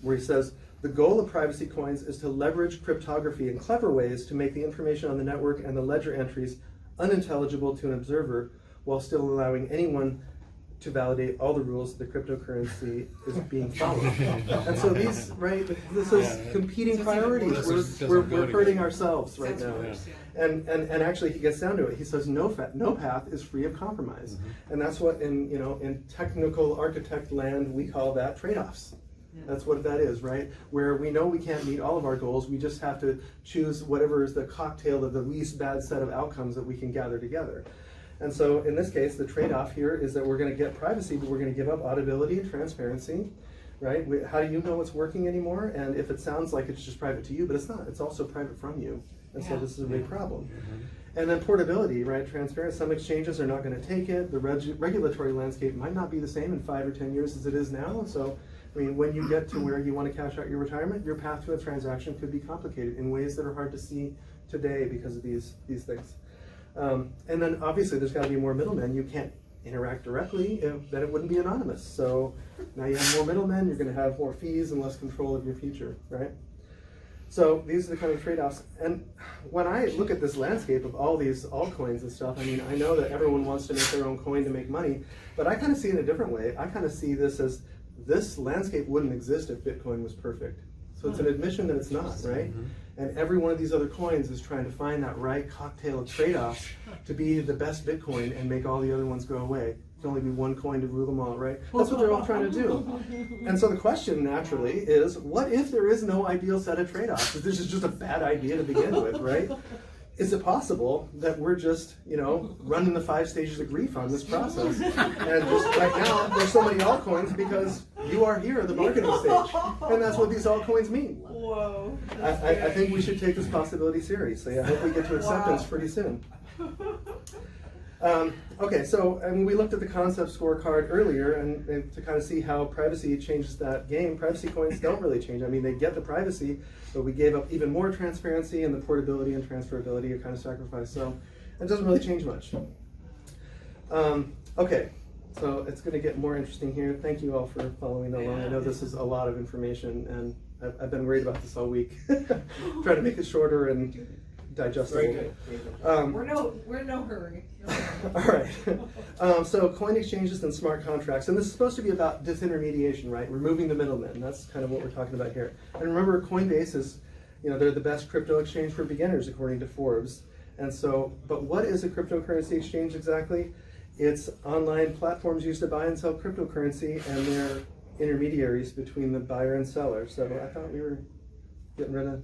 S2: where he says, the goal of privacy coins is to leverage cryptography in clever ways to make the information on the network and the ledger entries unintelligible to an observer, while still allowing anyone to validate all the rules the cryptocurrency is being followed. And so these, right, this is competing priorities. We're hurting ourselves right now. And actually he gets down to it. He says no path is free of compromise. And that's what in technical architect land we call that trade-offs. That's what that is, right? Where we know we can't meet all of our goals, we just have to choose whatever is the cocktail of the least bad set of outcomes that we can gather together. And so in this case, the trade-off here is that we're going to get privacy, but we're going to give up auditability and transparency, right? How do you know it's working anymore? And if it sounds like it's just private to you, but it's not, it's also private from you. And so this is a big problem. And then portability, right? Transparent, some exchanges are not going to take it. The regulatory landscape might not be the same in 5 or 10 years as it is now. So, I mean, when you get to where you want to cash out your retirement, your path to a transaction could be complicated in ways that are hard to see today because of these things. And then obviously there's got to be more middlemen. You can't interact directly, then it wouldn't be anonymous. So now you have more middlemen, you're going to have more fees and less control of your future, right? So these are the kind of trade-offs. And when I look at this landscape of all these altcoins and stuff, I mean, I know that everyone wants to make their own coin to make money, but I kind of see it in a different way. I kind of see this as this landscape wouldn't exist if Bitcoin was perfect. So it's an admission that it's not, right? And every one of these other coins is trying to find that right cocktail of trade-offs to be the best Bitcoin and make all the other ones go away. There can only be one coin to rule them all, right? That's what they're all trying to do. And so the question naturally is, what if there is no ideal set of trade-offs? This is just a bad idea to begin with, right? Is it possible that we're just, running the 5 stages of grief on this process? And just right now, there's so many altcoins because you are here at the marketing stage. And that's what these altcoins mean.
S4: Whoa.
S2: I think we should take this possibility seriously. I hope we get to acceptance pretty soon. Okay, so we looked at the concept scorecard earlier, and to kind of see how privacy changes that game. Privacy coins don't really change. I mean, they get the privacy, but we gave up even more transparency, and the portability and transferability are kind of sacrificed. So it doesn't really change much. Okay, so it's going to get more interesting here. Thank you all for following along. I know this is a lot of information, and I've been worried about this all week, trying to make it shorter and digestible.
S3: Very good. Very good.
S4: We're in no hurry.
S2: All right. So coin exchanges and smart contracts, and this is supposed to be about disintermediation, right? Removing the middlemen. That's kind of what we're talking about here. And remember, Coinbase is, they're the best crypto exchange for beginners according to Forbes. And so, but what is a cryptocurrency exchange exactly? It's online platforms used to buy and sell cryptocurrency, and they're intermediaries between the buyer and seller. So I thought we were getting rid of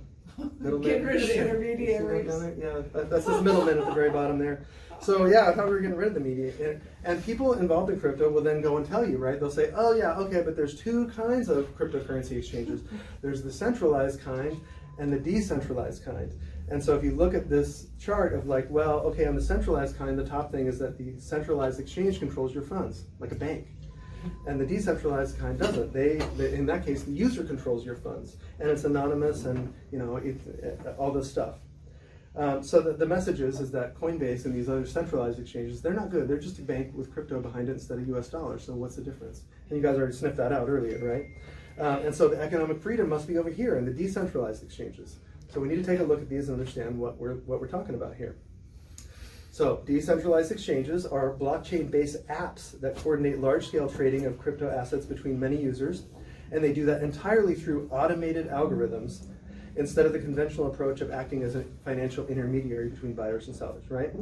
S2: middlemen.
S4: Getting rid of the intermediaries.
S2: Yeah, that's this middleman at the very bottom there. So yeah, I thought we were getting rid of the media. And people involved in crypto will then go and tell you, right? They'll say, oh yeah, okay, but there's two kinds of cryptocurrency exchanges. There's the centralized kind and the decentralized kind. And so if you look at this chart of like, well, okay, on the centralized kind, the top thing is that the centralized exchange controls your funds, like a bank. And the decentralized kind doesn't. They in that case, the user controls your funds, and it's anonymous, and all this stuff. So the message is that Coinbase and these other centralized exchanges, they're not good. They're just a bank with crypto behind it instead of US dollars. So what's the difference? And you guys already sniffed that out earlier, right? And so the economic freedom must be over here in the decentralized exchanges. So we need to take a look at these and understand what we're talking about here. So decentralized exchanges are blockchain-based apps that coordinate large-scale trading of crypto assets between many users, and they do that entirely through automated algorithms instead of the conventional approach of acting as a financial intermediary between buyers and sellers, right?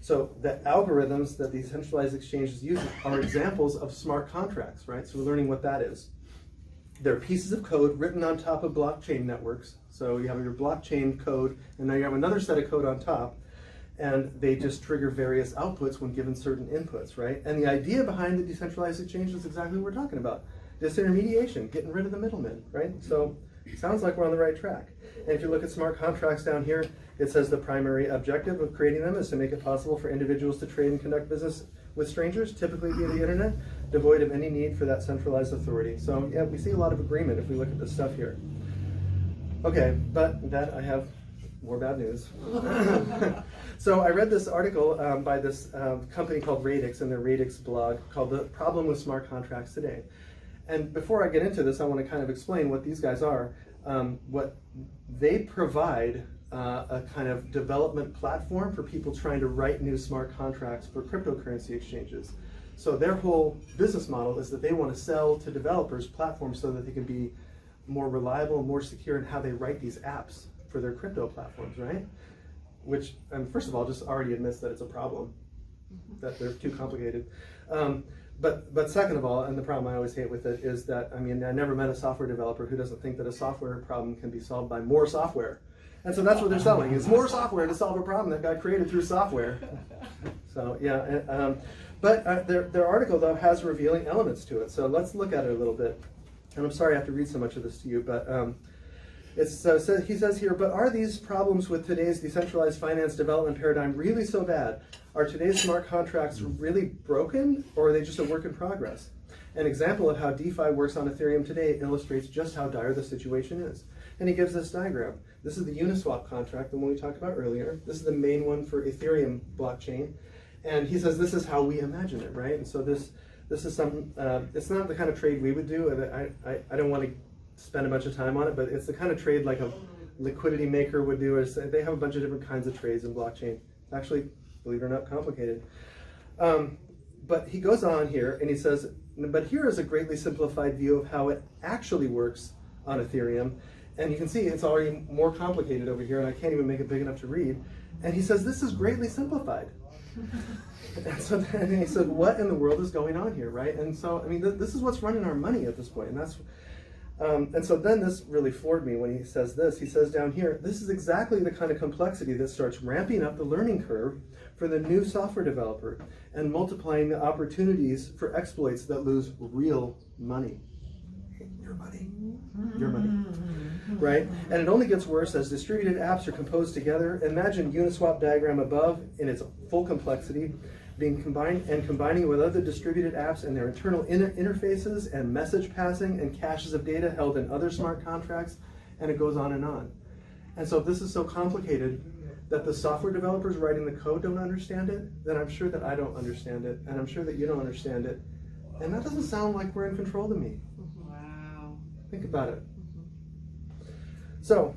S2: So the algorithms that these centralized exchanges use are examples of smart contracts, right? So we're learning what that is. They're pieces of code written on top of blockchain networks. So you have your blockchain code, and now you have another set of code on top, and they just trigger various outputs when given certain inputs, right? And the idea behind the decentralized exchange is exactly what we're talking about. Disintermediation, getting rid of the middlemen, right? So sounds like we're on the right track. And if you look at smart contracts down here, it says the primary objective of creating them is to make it possible for individuals to trade and conduct business with strangers, typically via the internet, devoid of any need for that centralized authority. So yeah, we see a lot of agreement if we look at this stuff here. Okay, but that I have more bad news. So I read this article by this company called Radix in their Radix blog called The Problem with Smart Contracts Today. And before I get into this, I want to kind of explain what these guys are. What they provide a kind of development platform for people trying to write new smart contracts for cryptocurrency exchanges. So their whole business model is that they want to sell to developers platforms so that they can be more reliable and more secure in how they write these apps for their crypto platforms, right? Which, first of all, just already admits that it's a problem, that they're too complicated. But second of all, and the problem I always hate with it is that, I never met a software developer who doesn't think that a software problem can be solved by more software. And so that's what they're selling, is more software to solve a problem that got created through software. So yeah, but their article though has revealing elements to it. So let's look at it a little bit. And I'm sorry I have to read so much of this to you, but he says here, but are these problems with today's decentralized finance development paradigm really so bad? Are today's smart contracts really broken, or are they just a work in progress? An example of how DeFi works on Ethereum today illustrates just how dire the situation is. And he gives this diagram. This is the Uniswap contract, the one we talked about earlier. This is the main one for Ethereum blockchain. And he says this is how we imagine it, right? And so this is some, it's not the kind of trade we would do. And I don't want to spend a bunch of time on it, but it's the kind of trade like a liquidity maker would do. Is they have a bunch of different kinds of trades in blockchain. It's actually, believe it or not, complicated. But he goes on here and he says, but here is a greatly simplified view of how it actually works on Ethereum. And you can see it's already more complicated over here, and I can't even make it big enough to read. And he says, this is greatly simplified. And so then he said, what in the world is going on here, right? And so, this is what's running our money at this point. And that's, and so then this really floored me when he says this. He says down here, this is exactly the kind of complexity that starts ramping up the learning curve for the new software developer and multiplying the opportunities for exploits that lose real money. Your money. Your money. Right? And it only gets worse as distributed apps are composed together. Imagine Uniswap diagram above in its full complexity being combining with other distributed apps and their internal interfaces and message passing and caches of data held in other smart contracts, and it goes on and on. And so if this is so complicated that the software developers writing the code don't understand it, then I'm sure that I don't understand it, and I'm sure that you don't understand it. And that doesn't sound like we're in control to me.
S4: Wow.
S2: Think about it. So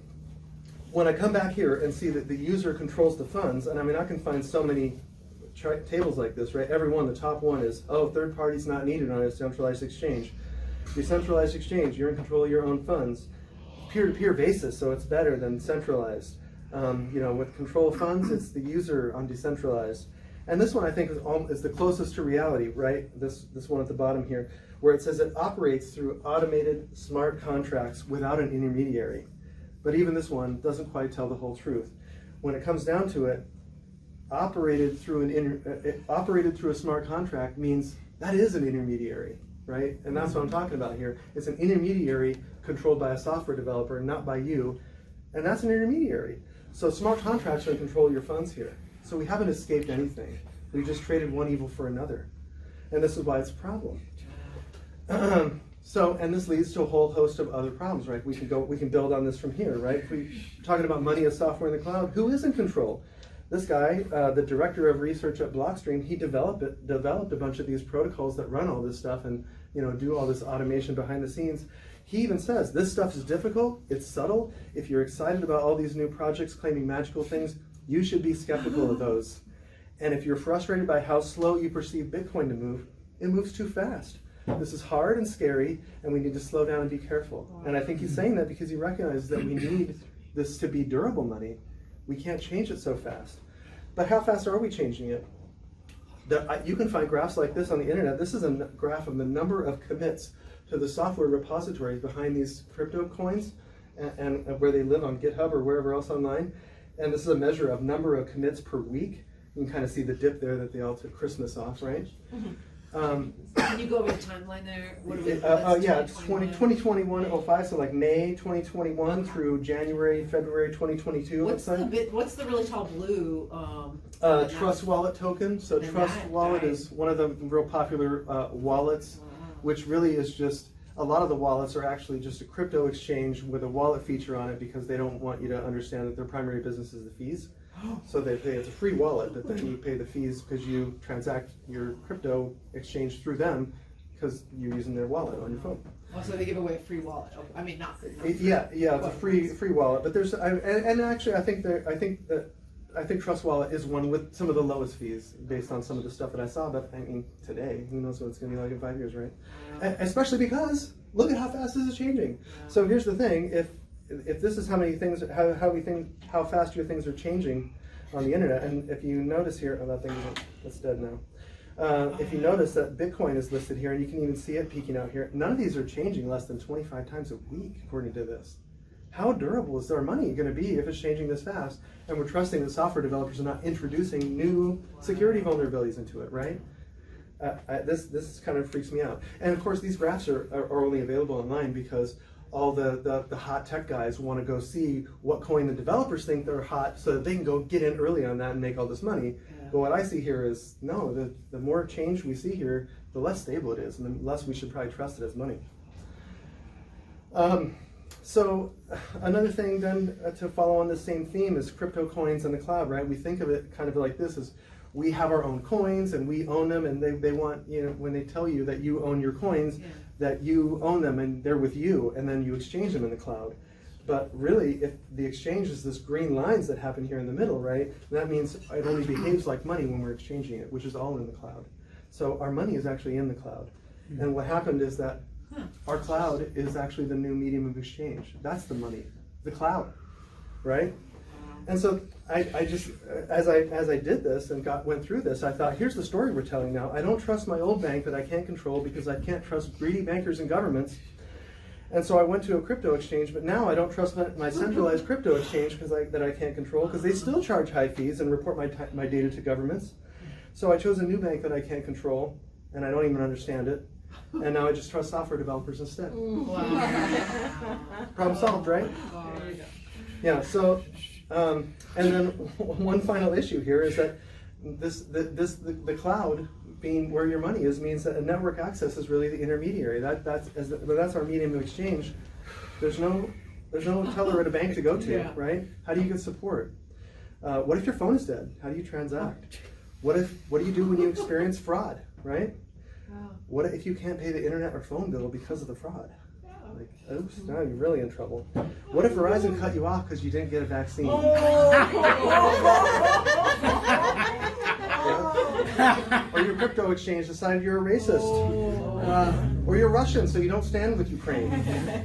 S2: when I come back here and see that the user controls the funds, and I mean, I can find so many tables like this, right? Every one, the top one is, oh, third parties not needed on a centralized exchange. Decentralized exchange, you're in control of your own funds. Peer-to-peer basis, so it's better than centralized. You know, with control of funds, it's the user on decentralized. And this one I think is the closest to reality, right? This one at the bottom here, where it says it operates through automated smart contracts without an intermediary. But even this one doesn't quite tell the whole truth. When it comes down to it, operated through a smart contract means that is an intermediary, right? And that's what I'm talking about here. It's an intermediary controlled by a software developer, not by you, and that's an intermediary. So smart contracts are in control of your funds here. So we haven't escaped anything. We just traded one evil for another. And this is why it's a problem. And this leads to a whole host of other problems, right? We can build on this from here, right? If we're talking about money as software in the cloud, who is in control? This guy, the director of research at Blockstream, he developed a bunch of these protocols that run all this stuff and do all this automation behind the scenes. He even says this stuff is difficult, it's subtle. If you're excited about all these new projects claiming magical things, you should be skeptical of those. And if you're frustrated by how slow you perceive Bitcoin to move, it moves too fast. This is hard and scary, and we need to slow down and be careful. And I think he's saying that because he recognizes that we need this to be durable money. We can't change it so fast. But how fast are we changing it? You can find graphs like this on the internet. This is a graph of the number of commits to the software repositories behind these crypto coins and where they live on GitHub or wherever else online. And this is a measure of number of commits per week. You can kind of see the dip there that they all took Christmas off, right?
S4: Can you go over the timeline there? What are we,
S2: Yeah, it's 2021-05, so like May 2021 through January, February 2022.
S4: What's the really tall blue?
S2: Trust Wallet token. So
S4: And
S2: Trust
S4: that,
S2: Wallet
S4: right.
S2: is one of the real popular wallets, which really is just, a lot of the wallets are actually just a crypto exchange with a wallet feature on it because they don't want you to understand that their primary business is the fees. So they pay, it's a free wallet, but then you pay the fees because you transact your crypto exchange through them because you're using their wallet on your phone.
S4: Oh, so they give away a free wallet. Oh, I mean, not
S2: Yeah, it's a free wallet. But there's, and actually, I think Trust Wallet is one with some of the lowest fees based on some of the stuff that I saw. But I mean, today, who knows what it's going to be like in 5 years, right? Especially because look at how fast this is changing. So here's the thing: if this is how many things, how fast your things are changing on the internet, and if you notice here, oh, that thing that's dead now. If you notice that Bitcoin is listed here, and you can even see it peeking out here, none of these are changing less than 25 times a week, according to this. How durable is our money going to be if it's changing this fast? And we're trusting that software developers are not introducing new security vulnerabilities into it, right? This kind of freaks me out. And of course, these graphs are only available online because all the hot tech guys want to go see what coin the developers think they're hot so that they can go get in early on that and make all this money. Yeah. But what I see here is, no, the more change we see here, the less stable it is, and the less we should probably trust it as money. So another thing then to follow on the same theme is crypto coins in the cloud, right? We think of it kind of like this, is we have our own coins and we own them, and they want, when they tell you that you own your coins, that you own them and they're with you, and then you exchange them in the cloud. But really, if the exchange is this green lines that happen here in the middle, right, that means it only behaves like money when we're exchanging it, which is all in the cloud. So our money is actually in the cloud. And what happened is that our cloud is actually the new medium of exchange. That's the money, the cloud, right? And so I just, as I did this and went through this, I thought, here's the story we're telling now. I don't trust my old bank that I can't control because I can't trust greedy bankers and governments. And so I went to a crypto exchange, but now I don't trust my centralized crypto exchange that I can't control because they still charge high fees and report my data to governments. So I chose a new bank that I can't control, and I don't even understand it. And now I just trust software developers instead. Wow. Problem solved, right? Yeah, so, and then one final issue here is that the cloud being where your money is means that a network access is really the intermediary. That's our medium of exchange. There's no teller at a bank to go to, right? How do you get support? What if your phone is dead? How do you transact? What do you do when you experience fraud, right? What if you can't pay the internet or phone bill because of the fraud? Like, oops, now you're really in trouble. What if Verizon cut you off because you didn't get a vaccine? Yeah? Or your crypto exchange decided you're a racist. Or you're Russian, so you don't stand with Ukraine.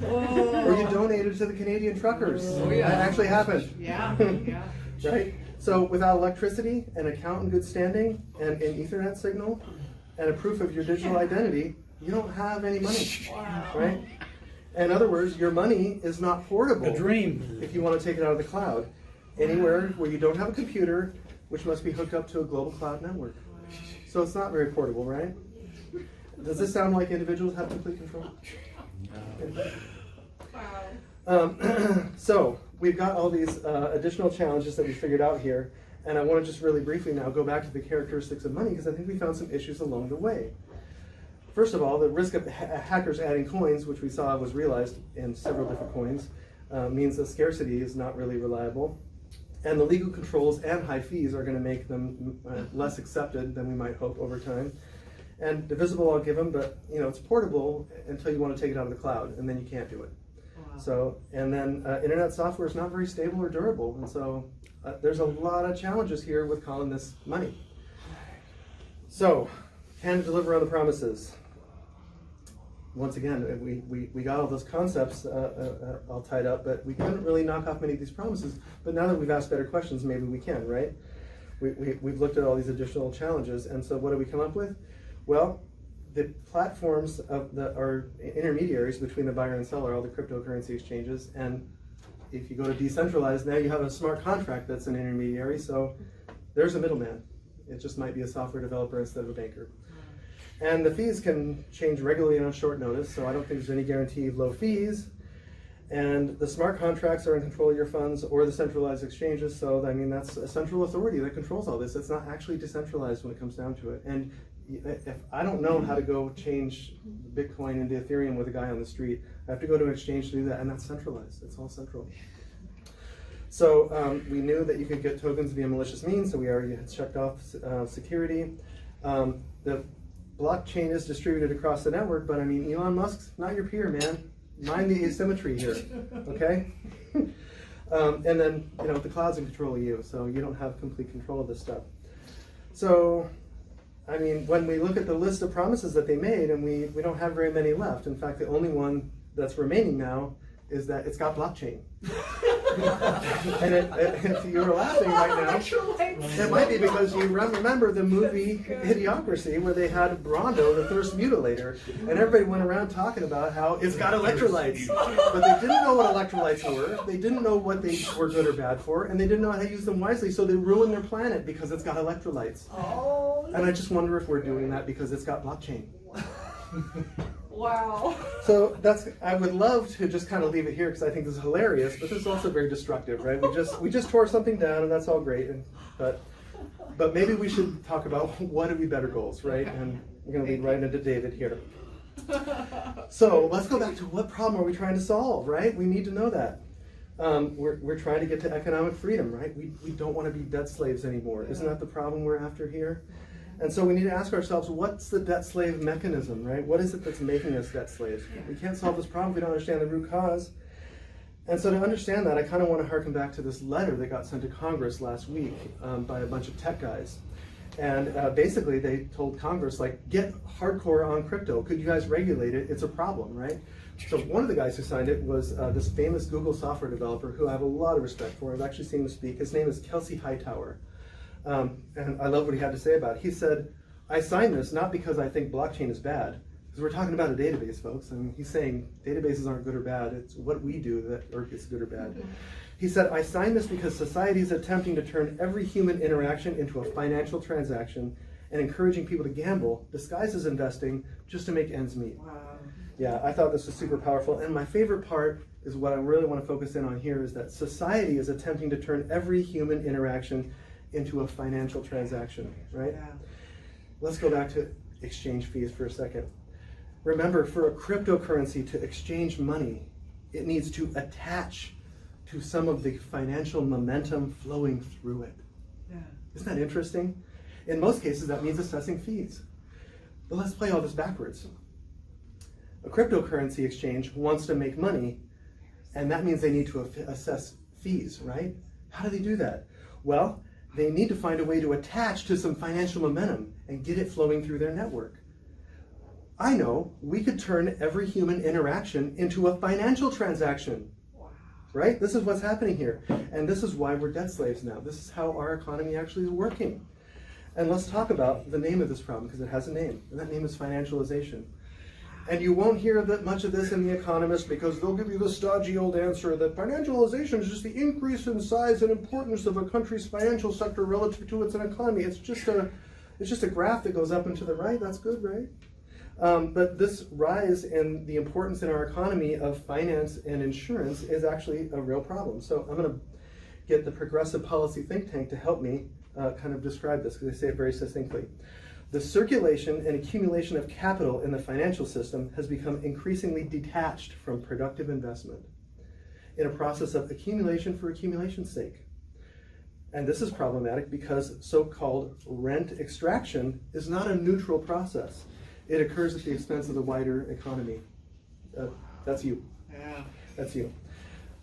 S2: Or you donated to the Canadian truckers. That actually happened.
S4: Yeah, yeah.
S2: Right? So without electricity, an account in good standing, and an Ethernet signal, and a proof of your digital identity, you don't have any money. Right? In other words, your money is not portable.
S3: A dream.
S2: If you want to take it out of the cloud. Anywhere where you don't have a computer, which must be hooked up to a global cloud network. So it's not very portable, right? Does this sound like individuals have complete control? So we've got all these additional challenges that we figured out here, and I want to just really briefly now go back to the characteristics of money because I think we found some issues along the way. First of all, the risk of hackers adding coins, which we saw was realized in several different coins, means that scarcity is not really reliable. And the legal controls and high fees are going to make them less accepted than we might hope over time. And divisible I'll give them, but it's portable until you want to take it out of the cloud, and then you can't do it. Wow. So, and then internet software is not very stable or durable, and so there's a lot of challenges here with calling this money. So, can it deliver on the promises? Once again, we got all those concepts all tied up, but we couldn't really knock off many of these promises. But now that we've asked better questions, maybe we can, right? We've looked at all these additional challenges, and so what do we come up with? Well, the platforms are intermediaries between the buyer and seller, all the cryptocurrency exchanges, and if you go to decentralized, now you have a smart contract that's an intermediary, so there's a middleman. It just might be a software developer instead of a banker. And the fees can change regularly on short notice, so I don't think there's any guarantee of low fees. And the smart contracts are in control of your funds or the centralized exchanges, so I mean that's a central authority that controls all this. It's not actually decentralized when it comes down to it. And if I don't know how to go change Bitcoin into Ethereum with a guy on the street, I have to go to an exchange to do that, and that's centralized. It's all central. So we knew that you could get tokens via malicious means, so we already had checked off security. The blockchain is distributed across the network, but I mean, Elon Musk's not your peer, man. Mind the asymmetry here, okay? And then, the cloud's in control of you, so you don't have complete control of this stuff. So, I mean, when we look at the list of promises that they made, and we don't have very many left. In fact, the only one that's remaining now is that it's got blockchain. And if you're laughing right now, it might be because you remember the movie Idiocracy where they had Brondo, the thirst mutilator, and everybody went around talking about how it's got electrolytes. But they didn't know what electrolytes were, they didn't know what they were good or bad for, and they didn't know how to use them wisely, so they ruined their planet because it's got electrolytes. And I just wonder if we're doing that because it's got blockchain.
S1: Wow.
S2: So I would love to just kind of leave it here because I think this is hilarious, but this is also very destructive, right? We just tore something down, and that's all great, but maybe we should talk about what would be better goals, right? And we're going to lead right into David here. So let's go back to what problem are we trying to solve, right? We need to know that. We're trying to get to economic freedom, right? We don't want to be debt slaves anymore. Isn't that the problem we're after here? And so we need to ask ourselves, what's the debt slave mechanism, right? What is it that's making us debt slaves? We can't solve this problem if we don't understand the root cause. And so to understand that, I kind of want to harken back to this letter that got sent to Congress last week by a bunch of tech guys. And basically they told Congress, like, get hardcore on crypto. Could you guys regulate it? It's a problem, right? So one of the guys who signed it was this famous Google software developer who I have a lot of respect for. I've actually seen him speak. His name is Kelsey Hightower. And I love what he had to say about it. He said, I signed this not because I think blockchain is bad, because we're talking about a database, folks. I mean, he's saying databases aren't good or bad. It's what we do that is good or bad. He said, I signed this because society is attempting to turn every human interaction into a financial transaction and encouraging people to gamble, disguised as investing, just to make ends meet.
S1: Wow.
S2: Yeah, I thought this was super powerful. And my favorite part is what I really want to focus in on here is that society is attempting to turn every human interaction into a financial transaction, right?
S1: Yeah.
S2: Let's go back to exchange fees for a second. Remember, for a cryptocurrency to exchange money, it needs to attach to some of the financial momentum flowing through it.
S1: Yeah.
S2: Isn't that interesting? In most cases, that means assessing fees. But let's play all this backwards. A cryptocurrency exchange wants to make money, and that means they need to assess fees, right? How do they do that? Well, they need to find a way to attach to some financial momentum and get it flowing through their network. I know we could turn every human interaction into a financial transaction. Right? This is what's happening here. And this is why we're debt slaves now. This is how our economy actually is working. And let's talk about the name of this problem, because it has a name, and that name is financialization. And you won't hear that much of this in The Economist, because they'll give you the stodgy old answer that financialization is just the increase in size and importance of a country's financial sector relative to its economy. It's just a graph that goes up and to the right. That's good, right? But this rise in the importance in our economy of finance and insurance is actually a real problem. So I'm going to get the progressive policy think tank to help me kind of describe this, because they say it very succinctly. The circulation and accumulation of capital in the financial system has become increasingly detached from productive investment in a process of accumulation for accumulation's sake. And this is problematic because so-called rent extraction is not a neutral process. It occurs at the expense of the wider economy. That's you.
S4: Yeah.
S2: That's you.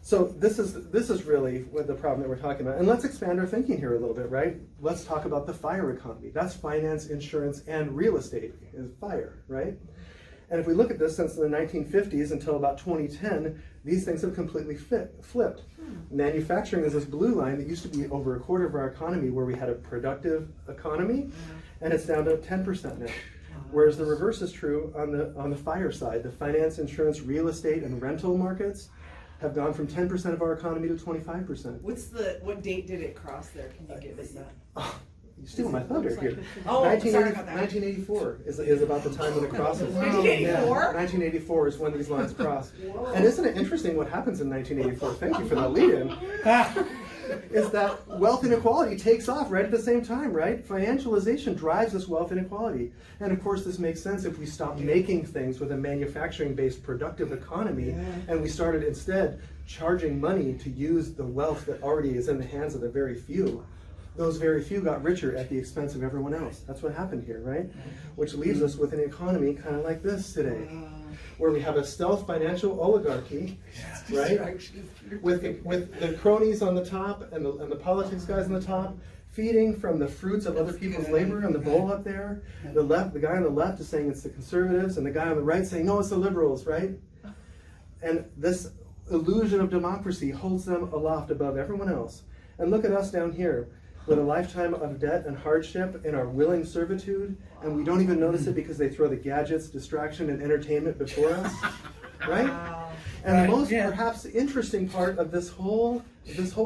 S2: So this is really what the problem that we're talking about. And let's expand our thinking here a little bit, right? Let's talk about the FIRE economy. That's finance, insurance, and real estate is FIRE, right? And if we look at this since the 1950s until about 2010, these things have completely flipped. Manufacturing is this blue line that used to be over a quarter of our economy, where we had a productive economy, and it's down to 10% now. Whereas the reverse is true on the FIRE side. The finance, insurance, real estate, and rental markets have gone from 10% of our economy to 25%.
S4: What date did it cross there? Can you give us that?
S2: Oh, you steal my thunder here.
S4: Oh, sorry about that.
S2: 1984 is about the time when it crosses.
S4: 1984?
S2: Yeah, 1984 is when these lines cross. And isn't it interesting what happens in 1984? Thank you for that lead-in. Is that wealth inequality takes off right at the same time, right? Financialization drives this wealth inequality. And of course this makes sense if we stop making things with a manufacturing-based productive economy, and we started instead charging money to use the wealth that already is in the hands of the very few. Those very few got richer at the expense of everyone else. That's what happened here, right? Which leaves us with an economy kind of like this today, where we have a stealth financial oligarchy, right? With the cronies on the top and the politics guys on the top, feeding from the fruits of other people's labor on the bowl up there. The guy on the left is saying it's the conservatives, and the guy on the right saying, no, it's the liberals, right? And this illusion of democracy holds them aloft above everyone else. And look at us down here, with a lifetime of debt and hardship and our willing servitude, and we don't even notice it because they throw the gadgets, distraction, and entertainment before us, right? And the most perhaps interesting part of this whole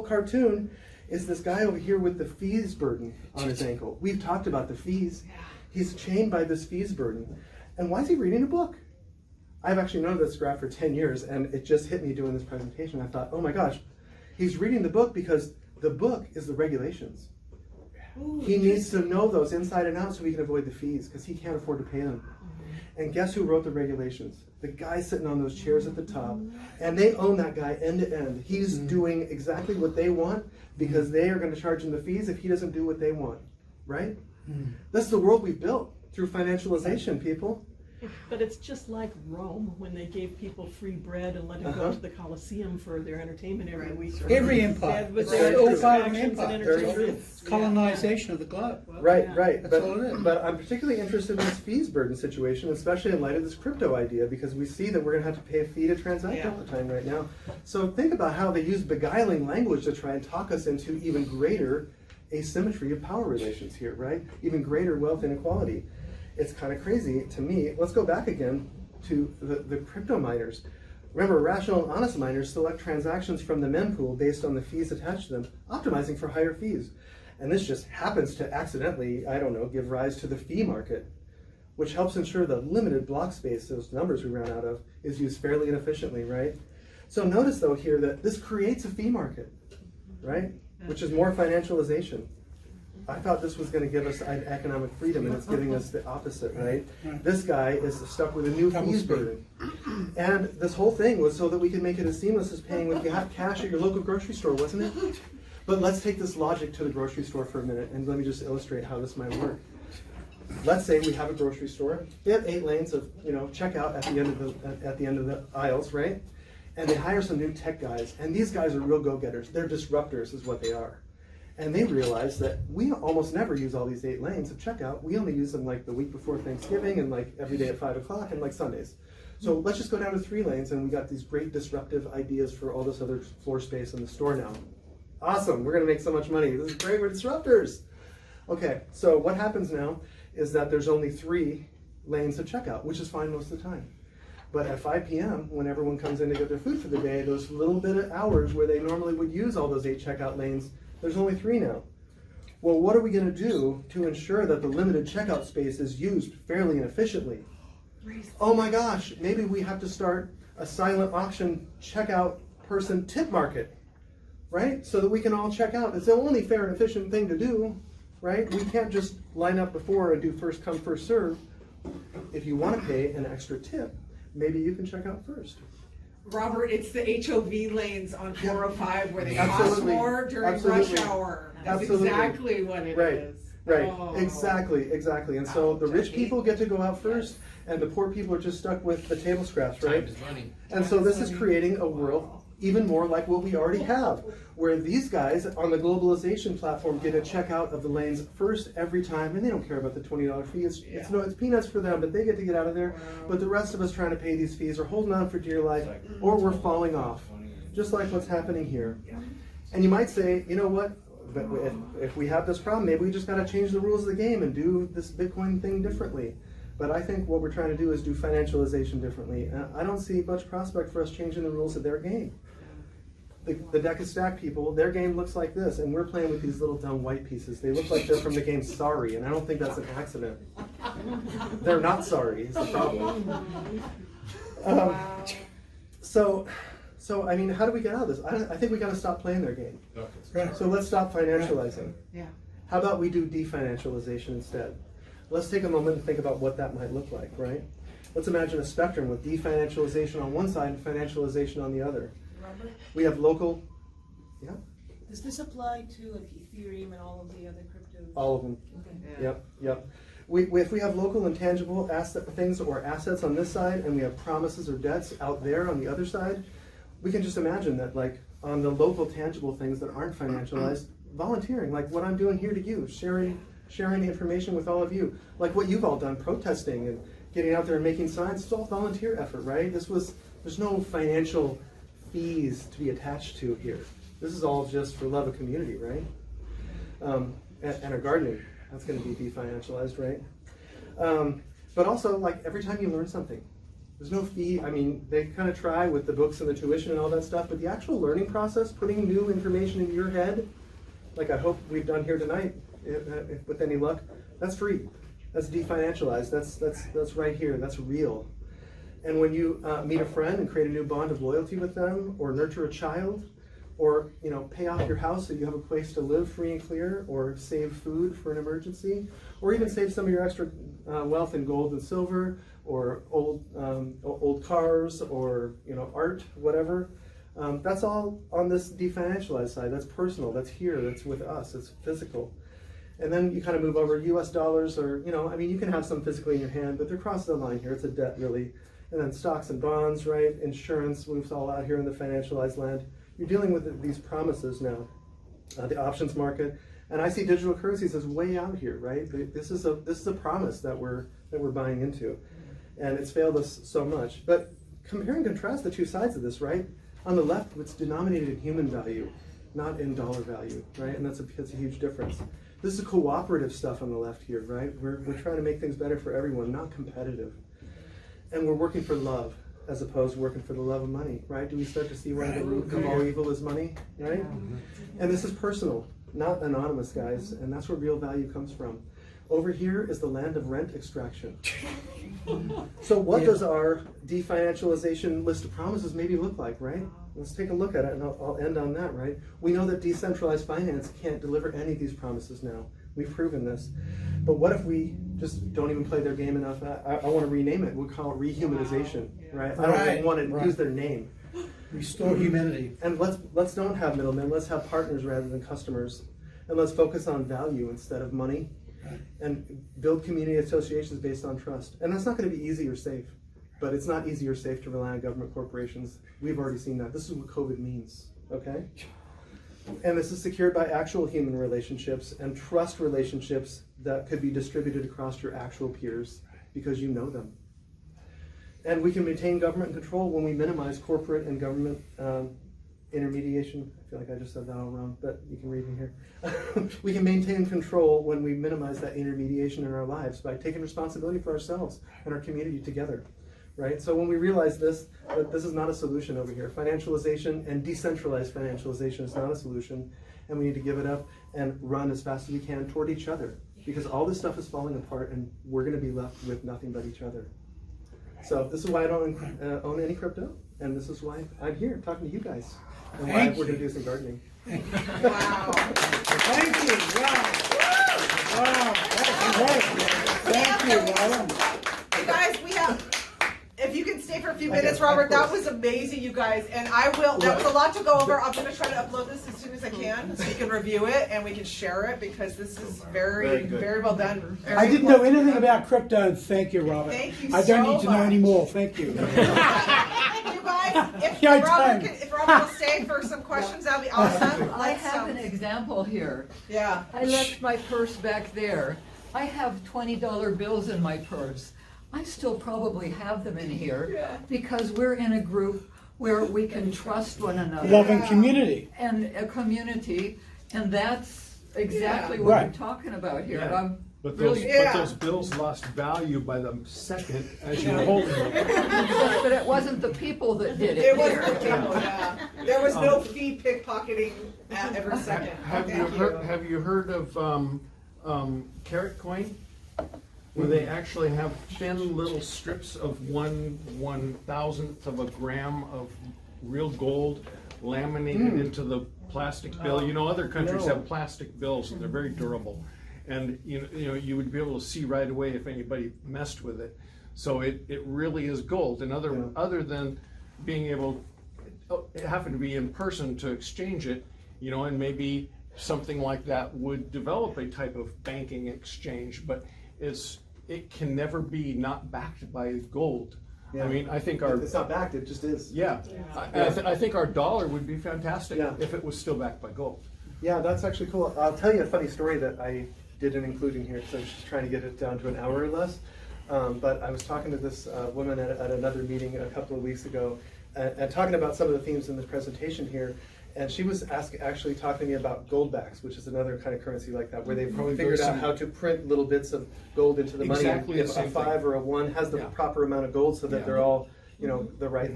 S2: cartoon is this guy over here with the fees burden on his ankle. We've talked about the fees. He's chained by this fees burden. And why is he reading a book? I've actually known this graph for 10 years, and it just hit me doing this presentation. I thought, oh my gosh, he's reading the book because the book is the regulations. He needs to know those inside and out so he can avoid the fees, because he can't afford to pay them. And guess who wrote the regulations? The guy sitting on those chairs at the top. And they own that guy end to end. He's doing exactly what they want because they are going to charge him the fees if he doesn't do what they want. Right? That's the world we've built through financialization, people.
S5: But it's just like Rome, when they gave people free bread and let them go to the Coliseum for their entertainment every week.
S6: Every empire.
S5: With
S6: It's
S5: their
S6: an empire.
S5: distractions and
S2: Very
S5: entertainment.
S6: It's colonization of the globe.
S2: Right.
S6: That's all it is.
S2: But I'm particularly interested in this fees burden situation, especially in light of this crypto idea, because we see that we're going to have to pay a fee to transact all the time right now. So think about how they use beguiling language to try and talk us into even greater asymmetry of power relations here, right? Even greater wealth inequality. It's kind of crazy to me. Let's go back again to the crypto miners. Remember, rational and honest miners select transactions from the mempool based on the fees attached to them, optimizing for higher fees. And this just happens to accidentally, I don't know, give rise to the fee market, which helps ensure the limited block space, those numbers we ran out of, is used fairly and efficiently, right? So notice though here that this creates a fee market, right? Which is more financialization. I thought this was going to give us economic freedom, and it's giving us the opposite, right? This guy is stuck with a new fees burden. And this whole thing was so that we could make it as seamless as paying with cash at your local grocery store, wasn't it? But let's take this logic to the grocery store for a minute, and let me just illustrate how this might work. let's say we have a grocery store. They have 8 lanes of checkout at the end of the aisles, right? And they hire some new tech guys, and these guys are real go-getters. They're disruptors, is what they are. And they realize that we almost never use all these 8 lanes of checkout. We only use them like the week before Thanksgiving and like every day at 5 o'clock and like Sundays. So let's just go down to 3 lanes, and we got these great disruptive ideas for all this other floor space in the store now. Awesome, we're gonna make so much money. This is great, we're disruptors. Okay, so what happens now is that there's only 3 lanes of checkout, which is fine most of the time. But at 5 p.m., when everyone comes in to get their food for the day, those little bit of hours where they normally would use all those 8 checkout lanes, there's only 3 now. Well, what are we gonna do to ensure that the limited checkout space is used fairly and efficiently? Oh my gosh, maybe we have to start a silent auction checkout person tip market, right? So that we can all check out. It's the only fair and efficient thing to do, right? We can't just line up before and do first come, first serve. If you want to pay an extra tip, maybe you can check out first.
S4: Robert, it's the HOV lanes on 405 where they
S2: Absolutely.
S4: cost more during
S2: Absolutely.
S4: rush hour. That's
S2: Absolutely.
S4: exactly what it
S2: Right.
S4: is.
S2: Right,
S4: Oh.
S2: exactly. And so the rich people get to go out first, and the poor people are just stuck with the table scraps, right?
S3: Time is money.
S2: And so this is creating a world even more like what we already have, where these guys on the globalization platform get a checkout of the lanes first every time, and they don't care about the $20 fee. It's peanuts for them, but they get out of there. But the rest of us trying to pay these fees are holding on for dear life, or we're falling off, just like what's happening here. And you might say, you know what? But if we have this problem, maybe we just got to change the rules of the game and do this Bitcoin thing differently. But I think what we're trying to do is do financialization differently. And I don't see much prospect for us changing the rules of their game. The deck of stack people, their game looks like this, and we're playing with these little dumb white pieces. They look like they're from the game Sorry, and I don't think that's an accident. They're not sorry, is the problem. So I mean, how do we get out of this? I think we got to stop playing their game.
S6: Right.
S2: So let's stop financializing.
S4: Yeah.
S2: How about we do definancialization instead? Let's take a moment and think about what that might look like, right? Let's imagine a spectrum with definancialization on one side and financialization on the other.
S7: Robert,
S2: We have local,
S7: does this apply to like Ethereum and all of the other cryptos?
S2: all of them.
S7: Okay.
S2: Yep. If we have local and tangible things or assets on this side, and we have promises or debts out there on the other side, we can just imagine that, like, on the local tangible things that aren't financialized, volunteering, like what I'm doing here to you, sharing information with all of you, like what you've all done, protesting and getting out there and making signs. It's all volunteer effort, right? There's no financial fees to be attached to here. This is all just for love of community, right? And our gardening, that's going to be definancialized, right? But also, like, every time you learn something, there's no fee. I mean, they kind of try with the books and the tuition and all that stuff, but the actual learning process, putting new information in your head, like I hope we've done here tonight, if with any luck, that's free. That's definancialized. That's right here. That's real. And when you meet a friend and create a new bond of loyalty with them, or nurture a child, or pay off your house so you have a place to live free and clear, or save food for an emergency, or even save some of your extra wealth in gold and silver, or old cars, or art, whatever. That's all on this definancialized side. That's personal. That's here. That's with us. It's physical. And then you kind of move over US dollars, or I mean, you can have some physically in your hand, but they're crossing the line here. It's a debt, really. And then stocks and bonds, right? Insurance moves all out here in the financialized land. You're dealing with these promises now, the options market, and I see digital currencies as way out here, right? This is a promise that we're buying into, and it's failed us so much. But compare and contrast the two sides of this, right? On the left, it's denominated in human value, not in dollar value, right? And that's a huge difference. This is cooperative stuff on the left here, right? We're trying to make things better for everyone, not competitive, and we're working for love, as opposed to working for the love of money, right? Do we start to see why the root of all evil is money, right? And this is personal, not anonymous, guys, and that's where real value comes from. Over here is the land of rent extraction. So what does our definancialization list of promises maybe look like, right? Let's take a look at it, and I'll end on that, right? We know that decentralized finance can't deliver any of these promises now. We've proven this. But what if we just don't even play their game enough? I want to rename it. We'll call it rehumanization, right? I don't even want to use their name.
S6: Restore humanity.
S2: And let's don't have middlemen. Let's have partners rather than customers. And let's focus on value instead of money. and build community associations based on trust. And that's not going to be easy or safe, but it's not easy or safe to rely on government corporations. We've already seen that. This is what COVID means, okay? And this is secured by actual human relationships and trust relationships that could be distributed across your actual peers because you know them. And we can maintain government control when we minimize corporate and government intermediation. I feel like I just said that all wrong, but you can read in here. We can maintain control when we minimize that intermediation in our lives by taking responsibility for ourselves and our community together, right? So when we realize this, that this is not a solution over here. Financialization and decentralized financialization is not a solution, and we need to give it up and run as fast as we can toward each other, because all this stuff is falling apart and we're going to be left with nothing but each other. So this is why I don't own any crypto, and this is why I'm here talking to you guys, and why we're going to do some gardening.
S1: Wow.
S6: Thank you, wow. Wow, that's great. Thank you, Robin.
S1: You guys, we have, if you can stay for a few minutes, Robert, that was amazing, you guys. And that was a lot to go over. I'm going to try to upload this as soon as I can so you can review it and we can share it, because this is very, very well done.
S6: I didn't know anything about crypto, and thank you, Robin.
S1: Thank you
S6: I don't
S1: so
S6: need to know
S1: much.
S6: any more, thank you.
S1: You guys, if
S6: Yeah,
S1: Robert will stay for some questions, that'd be awesome.
S8: I have an example here.
S1: Yeah.
S8: I left my purse back there. I have $20 bills in my purse. I still probably have them in here because we're in a group where we can trust one another.
S6: Loving community.
S8: And a community, and that's exactly what
S6: Right.
S8: we're talking about here.
S3: Yeah.
S8: I'm
S3: But
S8: really,
S3: those bills lost value by the second as you were holding them.
S8: but it wasn't the people that did it.
S1: It wasn't the people, yeah. There was no fee pickpocketing at every second.
S3: Have you heard of carrot coin? Where they actually have thin little strips of 1/1000th of a gram of real gold laminated into the plastic bill. You know, other countries have plastic bills and they're very durable. And you know, you would be able to see right away if anybody messed with it. So it really is gold. And other than being able, it happened to be in person to exchange it, you know, and maybe something like that would develop a type of banking exchange, but it can never be not backed by gold.
S2: Yeah.
S3: I mean, I think
S2: It's not backed, it just is.
S3: I think our dollar would be fantastic if it was still backed by gold.
S2: Yeah, that's actually cool. I'll tell you a funny story that I didn't include in here because I was just trying to get it down to an hour or less. But I was talking to this woman at another meeting a couple of weeks ago and talking about some of the themes in this presentation here. And she was actually talking to me about goldbacks, which is another kind of currency like that, where they've
S3: Probably
S2: figured
S3: very
S2: out how to print little bits of gold into the money.
S3: Exactly
S2: If
S3: the
S2: a
S3: same
S2: 5
S3: thing.
S2: or a 1 has the proper amount of gold so that they're all, you know, the right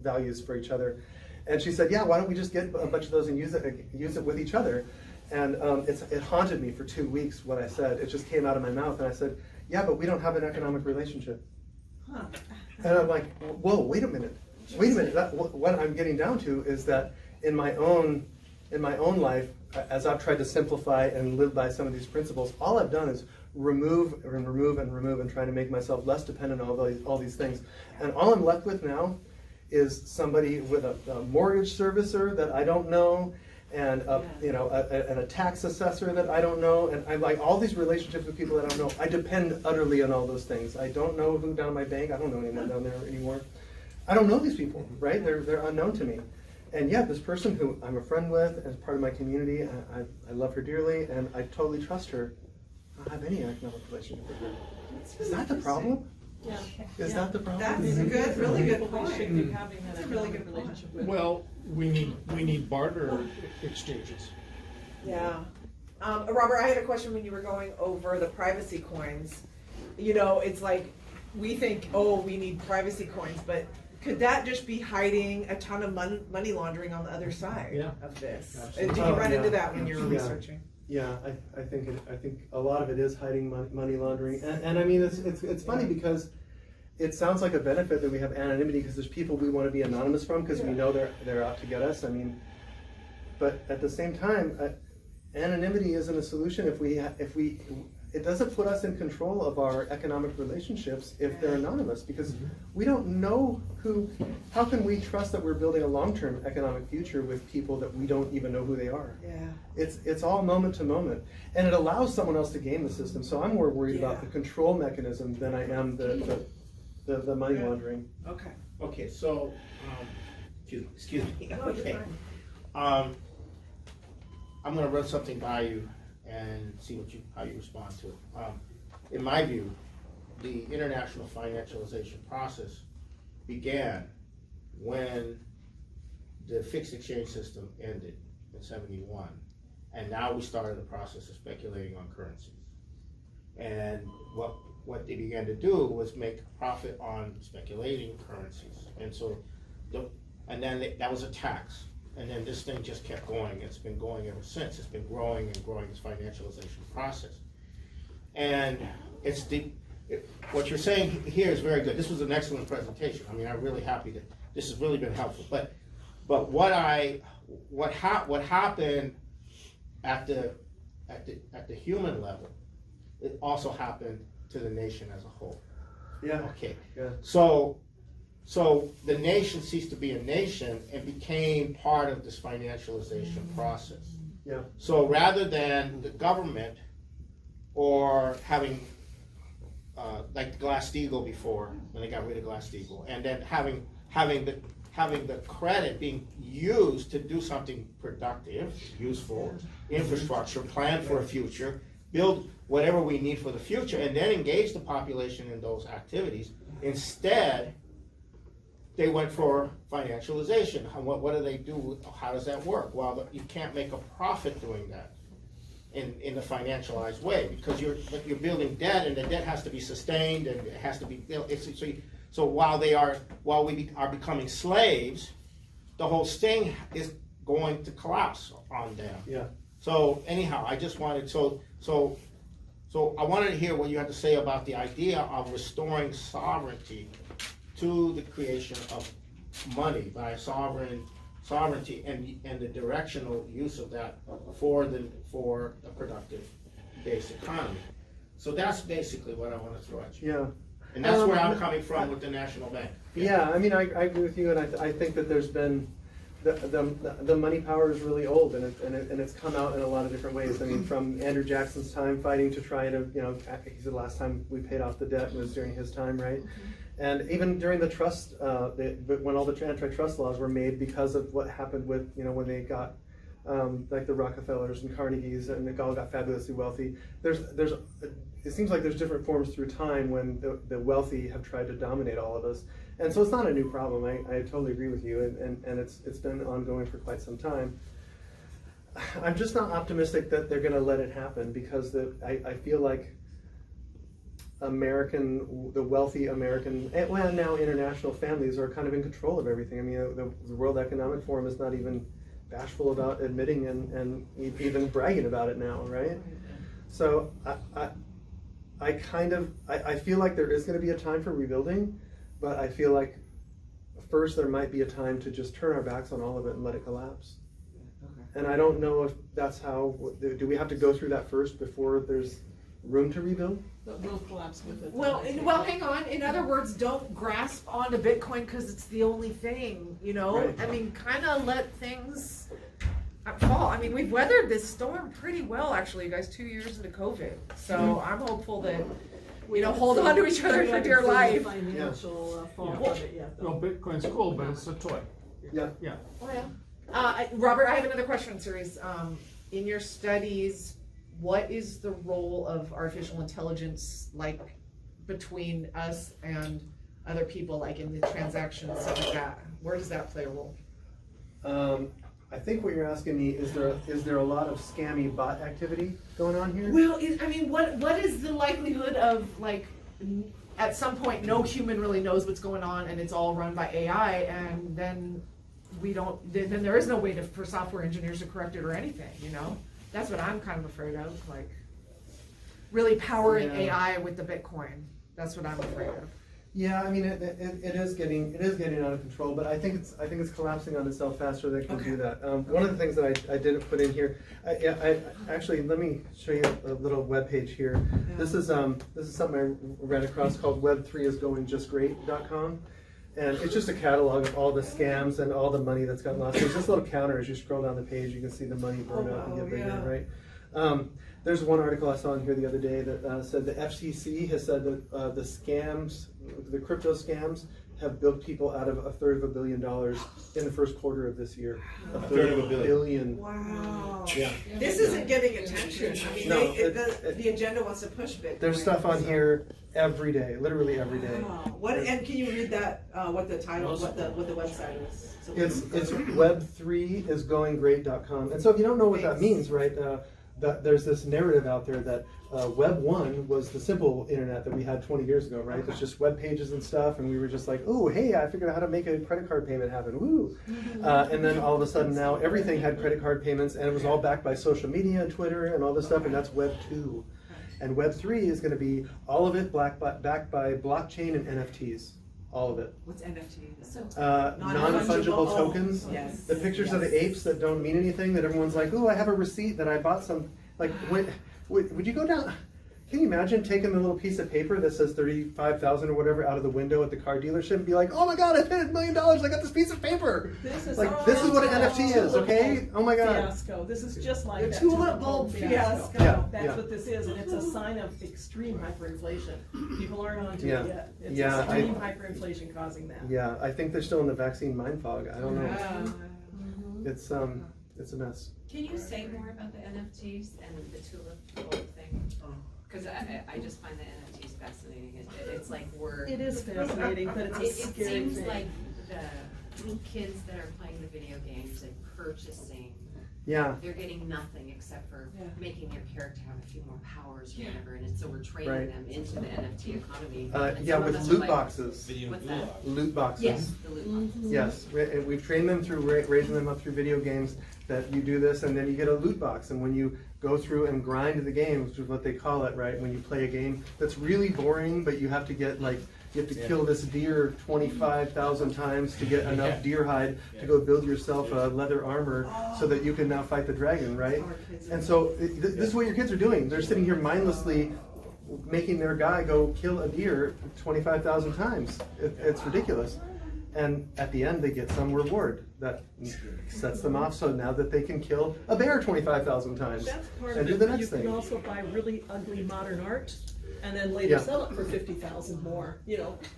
S2: values for each other. And she said, yeah, why don't we just get a bunch of those and use it with each other? And it haunted me for 2 weeks what I said. It just came out of my mouth, and I said, yeah, but we don't have an economic relationship. And I'm like, whoa, wait a minute. What I'm getting down to is that in my own life, as I've tried to simplify and live by some of these principles, all I've done is remove and try to make myself less dependent on all these things. And all I'm left with now is somebody with a mortgage servicer that I don't know, and a tax assessor that I don't know, and I like all these relationships with people that I don't know. I depend utterly on all those things. I don't know who down at my bank. I don't know anyone down there anymore. I don't know these people, right? They're unknown to me. And yet, this person who I'm a friend with, as part of my community, I love her dearly, and I totally trust her. I don't have any economic relationship with her. Is that the problem?
S5: Yeah.
S2: Is that the problem?
S1: That's a good, really good
S5: People
S1: point.
S5: should be having that
S1: That's a really
S5: economic
S1: good point.
S5: relationship with.
S3: Well, we need barter exchanges.
S1: Yeah. Robert, I had a question when you were going over the privacy coins. You know, it's like we think, oh, we need privacy coins, but could that just be hiding a ton of money laundering on the other side of this?
S3: Absolutely.
S1: Did you run into that when
S2: Yeah.
S1: you were researching?
S2: Yeah, I think a lot of it is hiding money laundering, and I mean it's funny because it sounds like a benefit that we have anonymity because there's people we want to be anonymous from because we know they're out to get us. I mean, but at the same time, anonymity isn't a solution if we it doesn't put us in control of our economic relationships if they're anonymous, because we don't know how can we trust that we're building a long-term economic future with people that we don't even know who they are?
S1: Yeah.
S2: It's all moment to moment, and it allows someone else to game the system. So I'm more worried about the control mechanism than I am the money laundering.
S1: Okay.
S6: Okay, so, excuse me, okay. I'm gonna run something by you and see how you respond to it. In my view, the international financialization process began when the fixed exchange system ended in '71, and now we started the process of speculating on currencies. And what they began to do was make a profit on speculating currencies, and so, that was a tax. And then this thing just kept going. It's been going ever since. It's been growing and growing, this financialization process. And what you're saying here is very good. This was an excellent presentation. I mean, I'm really happy that this has really been helpful. But what happened at the human level, it also happened to the nation as a whole.
S2: Yeah.
S6: Okay.
S2: Yeah.
S6: So the nation ceased to be a nation and became part of this financialization process.
S2: Yeah.
S6: So rather than the government or having, like Glass-Steagall before, when they got rid of Glass-Steagall, and then having the credit being used to do something productive, useful, infrastructure, plan for a future, build whatever we need for the future, and then engage the population in those activities. Instead, they went for financialization. What do they do? How does that work? Well, you can't make a profit doing that in a financialized way, because you're building debt, and the debt has to be sustained, and it has to be built. So while we are becoming slaves, the whole thing is going to collapse on them.
S2: Yeah.
S6: So anyhow, I just wanted so I wanted to hear what you had to say about the idea of restoring sovereignty to the creation of money by sovereignty and the directional use of that for a productive base economy. So that's basically what I want to throw at you.
S2: Yeah.
S6: And that's where I'm coming from with the National Bank.
S2: Yeah, I mean, I agree with you, and I think that there's been the money power is really old, and it's come out in a lot of different ways. I mean, from Andrew Jackson's time fighting to try to, he said the last time we paid off the debt was during his time, right? And even during the trust, when all the antitrust laws were made because of what happened with, when they got, like the Rockefellers and Carnegies, and they all got fabulously wealthy. It seems like there's different forms through time when the wealthy have tried to dominate all of us. And so it's not a new problem. I totally agree with you, and it's been ongoing for quite some time. I'm just not optimistic that they're going to let it happen, because I feel like the wealthy American, and now international families are kind of in control of everything. I mean, the World Economic Forum is not even bashful about admitting and even bragging about it now, right? So I feel like there is going to be a time for rebuilding, but I feel like first there might be a time to just turn our backs on all of it and let it collapse. And I don't know if that's how, do we have to go through that first before there's room to rebuild?
S5: We'll collapse with it.
S1: Well, hang on. In other words, don't grasp onto Bitcoin because it's the only thing,
S2: Right.
S1: I mean, kind of let things fall. I mean, we've weathered this storm pretty well, actually, you guys, 2 years into COVID. So I'm hopeful that, hold on to each other for dear life.
S5: Financial fall
S3: Yeah.
S5: of it yet, though.
S3: Well, Bitcoin's cool, but it's a toy.
S2: Yeah.
S3: Yeah.
S1: Oh, yeah. Robert, I have another question, series. In your studies, what is the role of artificial intelligence, like, between us and other people, like in the transactions, stuff like that? Where does that play a role?
S2: I think what you're asking me, is there a lot of scammy bot activity going on here?
S1: Well, what is the likelihood of, like, at some point no human really knows what's going on and it's all run by AI, and then then there is no way for software engineers to correct it or anything, That's what I'm kind of afraid of, like really powering AI with the Bitcoin. That's what I'm afraid of.
S2: Yeah, I mean, it is getting out of control, but I think it's collapsing on itself faster than it can do that. One of the things that I didn't put in here, I actually, let me show you a little web page here. This is something I ran across called web3isgoingjustgreat.com. And it's just a catalog of all the scams and all the money that's gotten lost. There's this little counter as you scroll down the page, you can see the money burn up and get bigger, right? There's one article I saw in here the other day that said the FCC has said that the scams, the crypto scams, have bilked people out of $1/3 billion in the first quarter of this year. $1/3 billion.
S1: Wow.
S2: Yeah.
S1: This isn't getting attention. I mean,
S2: No,
S1: the agenda wants to push Bitcoin.
S2: There's stuff on here every day, literally every day.
S1: Wow. And can you read that? What the title? What the website is? So
S2: It's web3isgoinggreat.com. And so if you don't know what that means, right? There's this narrative out there that Web 1 was the simple internet that we had 20 years ago, right? There's just web pages and stuff, and we were just like, oh, hey, I figured out how to make a credit card payment happen, woo! And then all of a sudden now everything had credit card payments, and it was all backed by social media and Twitter and all this stuff, and that's Web 2. And Web 3 is going to be all of it backed by blockchain and NFTs. All of it.
S1: What's NFT?
S2: Non-fungible tokens.
S1: Yes.
S2: The pictures of the apes that don't mean anything, that everyone's like, oh, I have a receipt that I bought some. Like, would you go down? Can you imagine taking the little piece of paper that says 35,000 or whatever out of the window at the car dealership and be like, oh my God, I paid $1 million, I got this piece of paper.
S5: This is
S2: This is what an NFT is, okay? Oh my God.
S5: Fiasco. This is just like
S1: The
S5: that
S1: tulip bulb fiasco.
S2: Yeah,
S5: That's
S2: yeah.
S5: what this is, and it's a sign of extreme hyperinflation. People aren't onto
S2: Yeah.
S5: it yet. It's
S2: Yeah,
S5: extreme hyperinflation causing that.
S2: Yeah, I think they're still in the vaccine mind fog. I don't know.
S1: Yeah.
S2: It's a mess.
S9: Can you say more about the NFTs and the tulip bulb thing? Because I just find the NFTs fascinating. It's like
S5: It is fascinating, but it's a
S9: It
S5: scary
S9: seems
S5: thing.
S9: like the kids that are playing the video games and purchasing,
S2: Yeah.
S9: they're getting nothing except for making their character have a few more powers or
S1: Yeah.
S9: whatever, and so we're trading
S2: Right.
S9: them into the NFT economy. And
S2: Yeah,
S9: some of
S2: with
S9: us are
S2: loot
S9: like,
S2: boxes.
S9: What's that?
S2: Loot boxes.
S9: Yes, the loot boxes.
S2: Yes, and we've trained them through raising them up through video games that you do this and then you get a loot box, and when you go through and grind the game, which is what they call it, right? When you play a game that's really boring, but you have to get you have to kill this deer 25,000 times to get enough deer hide to go build yourself a leather armor so that you can now fight the dragon, right? And so this is what your kids are doing. They're sitting here mindlessly making their guy go kill a deer 25,000 times. It's ridiculous. And at the end, they get some reward that sets them off so now that they can kill a bear 25,000 times
S5: That's part
S2: and
S5: of
S2: do
S5: it.
S2: the
S5: You
S2: next
S5: can
S2: thing.
S5: also buy really ugly modern art and then later
S2: Yeah.
S5: sell it for 50,000 more.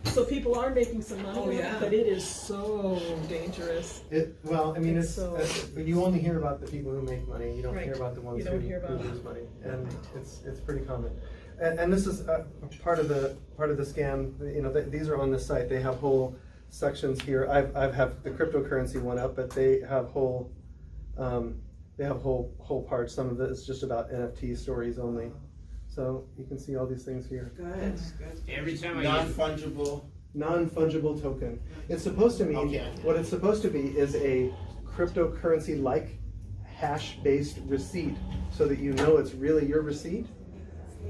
S5: So people are making some money, on it, but it is so dangerous.
S2: Well, I mean,
S5: It's so-
S2: you only hear about the people who make money. You don't
S5: Right.
S2: hear about the ones
S5: You don't
S2: who
S5: hear about
S2: lose money, and it's pretty common. And this is part of the scam. These are on the site. They have whole sections here. I have the cryptocurrency one up, but they have whole parts. Some of it is just about NFT stories only. So you can see all these things here.
S1: Good.
S6: Every time I non-fungible.
S2: Non-fungible token. It's supposed to mean, what it's supposed to be is a cryptocurrency-like hash-based receipt so that you know it's really your receipt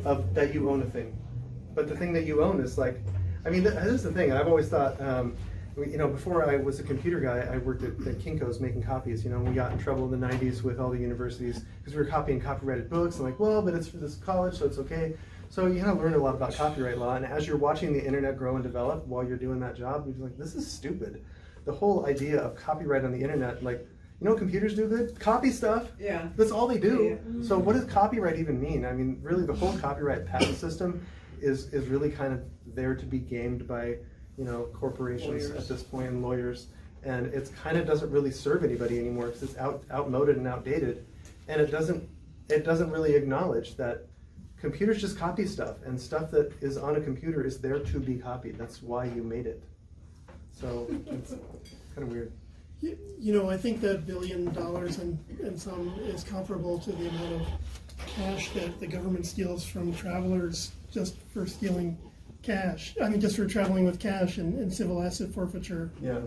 S2: of that you own a thing. But the thing that you own is this is the thing. I've always thought, before I was a computer guy, I worked at Kinko's making copies. We got in trouble in the 90s with all the universities because we were copying copyrighted books. I'm like, well, but it's for this college, so it's okay. So you kind of learn a lot about copyright law, and as you're watching the internet grow and develop while you're doing that job, you're like, this is stupid. The whole idea of copyright on the internet, what computers do good? Copy stuff.
S1: Yeah.
S2: That's all they do.
S1: Yeah.
S2: So what does copyright even mean? I mean, really, the whole copyright patent system is really kind of there to be gamed by corporations at this point and lawyers, and it kind of doesn't really serve anybody anymore because it's outmoded and outdated, and it doesn't really acknowledge that computers just copy stuff, and stuff that is on a computer is there to be copied. That's why you made it. So it's kind of weird.
S10: I think that $1 billion and some is comparable to the amount of cash that the government steals from travelers just for stealing cash. I mean, just for traveling with cash and civil asset forfeiture.
S2: Yeah.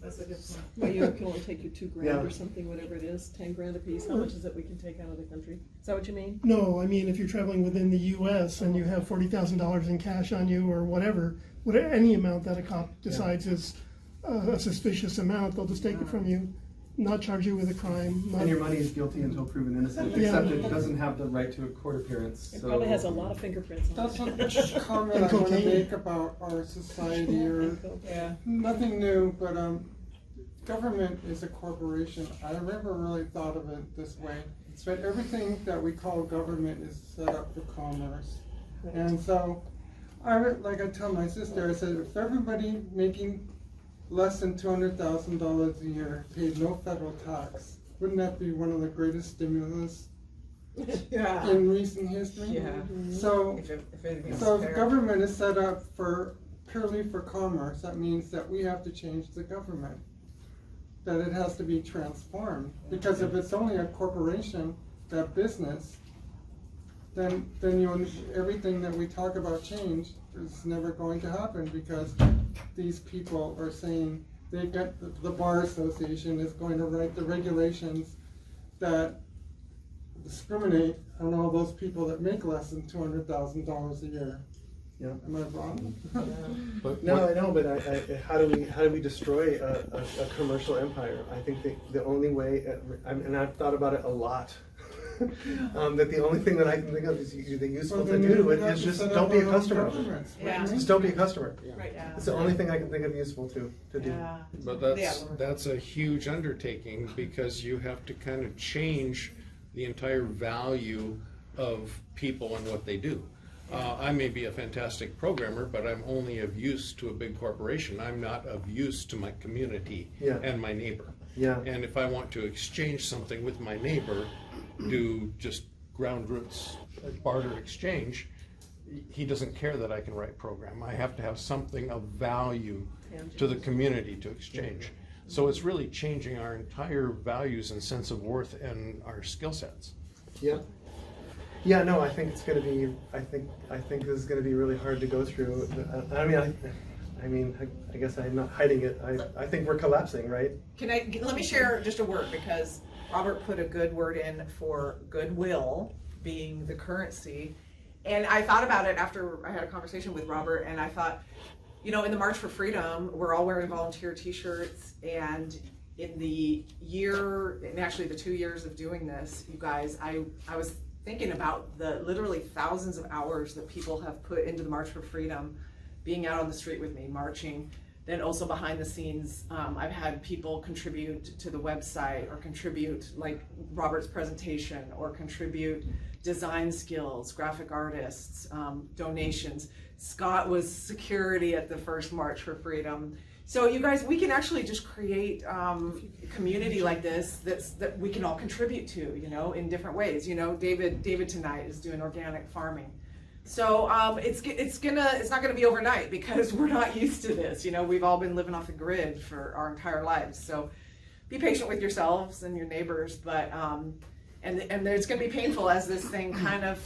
S1: That's a good point.
S5: Well, you can only take you $2,000
S2: Yeah.
S5: or something, whatever it is, $10,000 a piece. How much is it we can take out of the country? Is that what you mean?
S10: No, I mean, if you're traveling within the U.S. and you have $40,000 in cash on you or whatever, any amount that a cop decides is a suspicious amount, they'll just take it from you, not charge you with a crime. Not,
S2: And your money is guilty until proven innocent,
S10: Yeah.
S2: except it doesn't have the right to a court appearance.
S5: It
S2: So
S5: probably has a lot of fingerprints on
S11: That's
S5: it.
S11: a comment I want to
S10: Cocaine.
S11: make about our society, or
S1: Yeah.
S11: nothing new, but government is a corporation. I never really thought of it this way. But everything that we call government is set up for commerce. And so, like I tell my sister, I said, if everybody making less than $200,000 a year paid no federal tax, wouldn't that be one of the greatest stimulus
S1: Yeah.
S11: in recent history?
S1: Yeah.
S11: So,
S1: If anything's
S11: so if
S1: fair.
S11: government is set up purely for commerce, that means that we have to change the government. That it has to be transformed, because if it's only a corporation, that business, then everything that we talk about change is never going to happen, because these people are saying the Bar Association is going to write the regulations that discriminate on all those people that make less than $200,000 a year.
S2: Yeah.
S11: Am I wrong?
S3: But
S2: no,
S3: what-
S2: I know, but how do we destroy a commercial empire? I think the only way, and I've thought about it a lot, that the only thing that I can think of is the useful thing to do is just don't be a customer.
S1: Yeah.
S2: Just don't be a customer.
S1: Right. Yeah.
S2: It's the only thing I can think of useful to do.
S1: Yeah.
S3: But
S1: Yeah.
S3: that's a huge undertaking, because you have to kind of change the entire value of people and what they do. I may be a fantastic programmer, but I'm only of use to a big corporation. I'm not of use to my community
S2: Yeah.
S3: and my neighbor.
S2: Yeah.
S3: And if I want to exchange something with my neighbor, do just ground roots barter exchange, he doesn't care that I can write program. I have to have something of value to the community to exchange. So it's really changing our entire values and sense of worth and our skill sets.
S2: Yeah. Yeah, no, I think it's going to be. I think this is going to be really hard to go through. I guess I'm not hiding it. I think we're collapsing, right?
S1: Let me share just a word, because Robert put a good word in for goodwill being the currency, and I thought about it after I had a conversation with Robert, and I thought, in the March for Freedom, we're all wearing volunteer T-shirts, and in the year, and actually the 2 years of doing this, you guys, I was thinking about the literally thousands of hours that people have put into the March for Freedom, being out on the street with me, marching. Then also behind the scenes, I've had people contribute to the website, or contribute like Robert's presentation, or contribute design skills, graphic artists, donations. Scott was security at the first March for Freedom. So you guys, we can actually just create a community like this that we can all contribute to, in different ways. David tonight is doing organic farming. So it's not gonna be overnight, because we're not used to this. We've all been living off the grid for our entire lives. So be patient with yourselves and your neighbors, but and it's gonna be painful as this thing kind of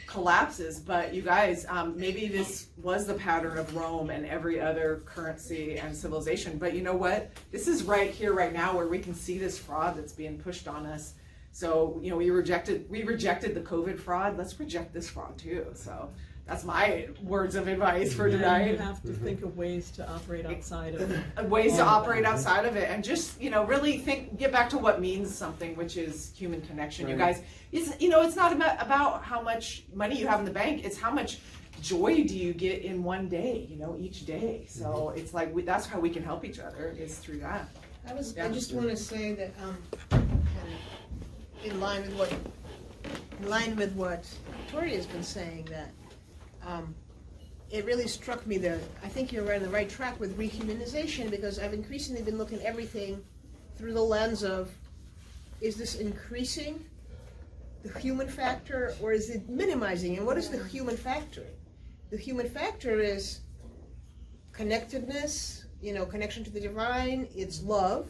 S1: collapses. But you guys, maybe this was the pattern of Rome and every other currency and civilization. But you know what? This is right here, right now, where we can see this fraud that's being pushed on us. So, we rejected the COVID fraud. Let's reject this fraud too. So that's my words of advice for
S5: And you
S1: tonight.
S5: have to think of ways to operate outside of it.
S1: Ways to operate outside of it, and just really get back to what means something, which is human connection. You guys, it's not about how much money you have in the bank. It's how much joy do you get in one day, each day. So it's like that's how we can help each other, is through that.
S7: I just want to say that in line with what Victoria's been saying, that it really struck me that I think you're on the right track with rehumanization, because I've increasingly been looking at everything through the lens of, is this increasing the human factor, or is it minimizing? And what is the human factor? The human factor is connectedness, connection to the divine. It's love,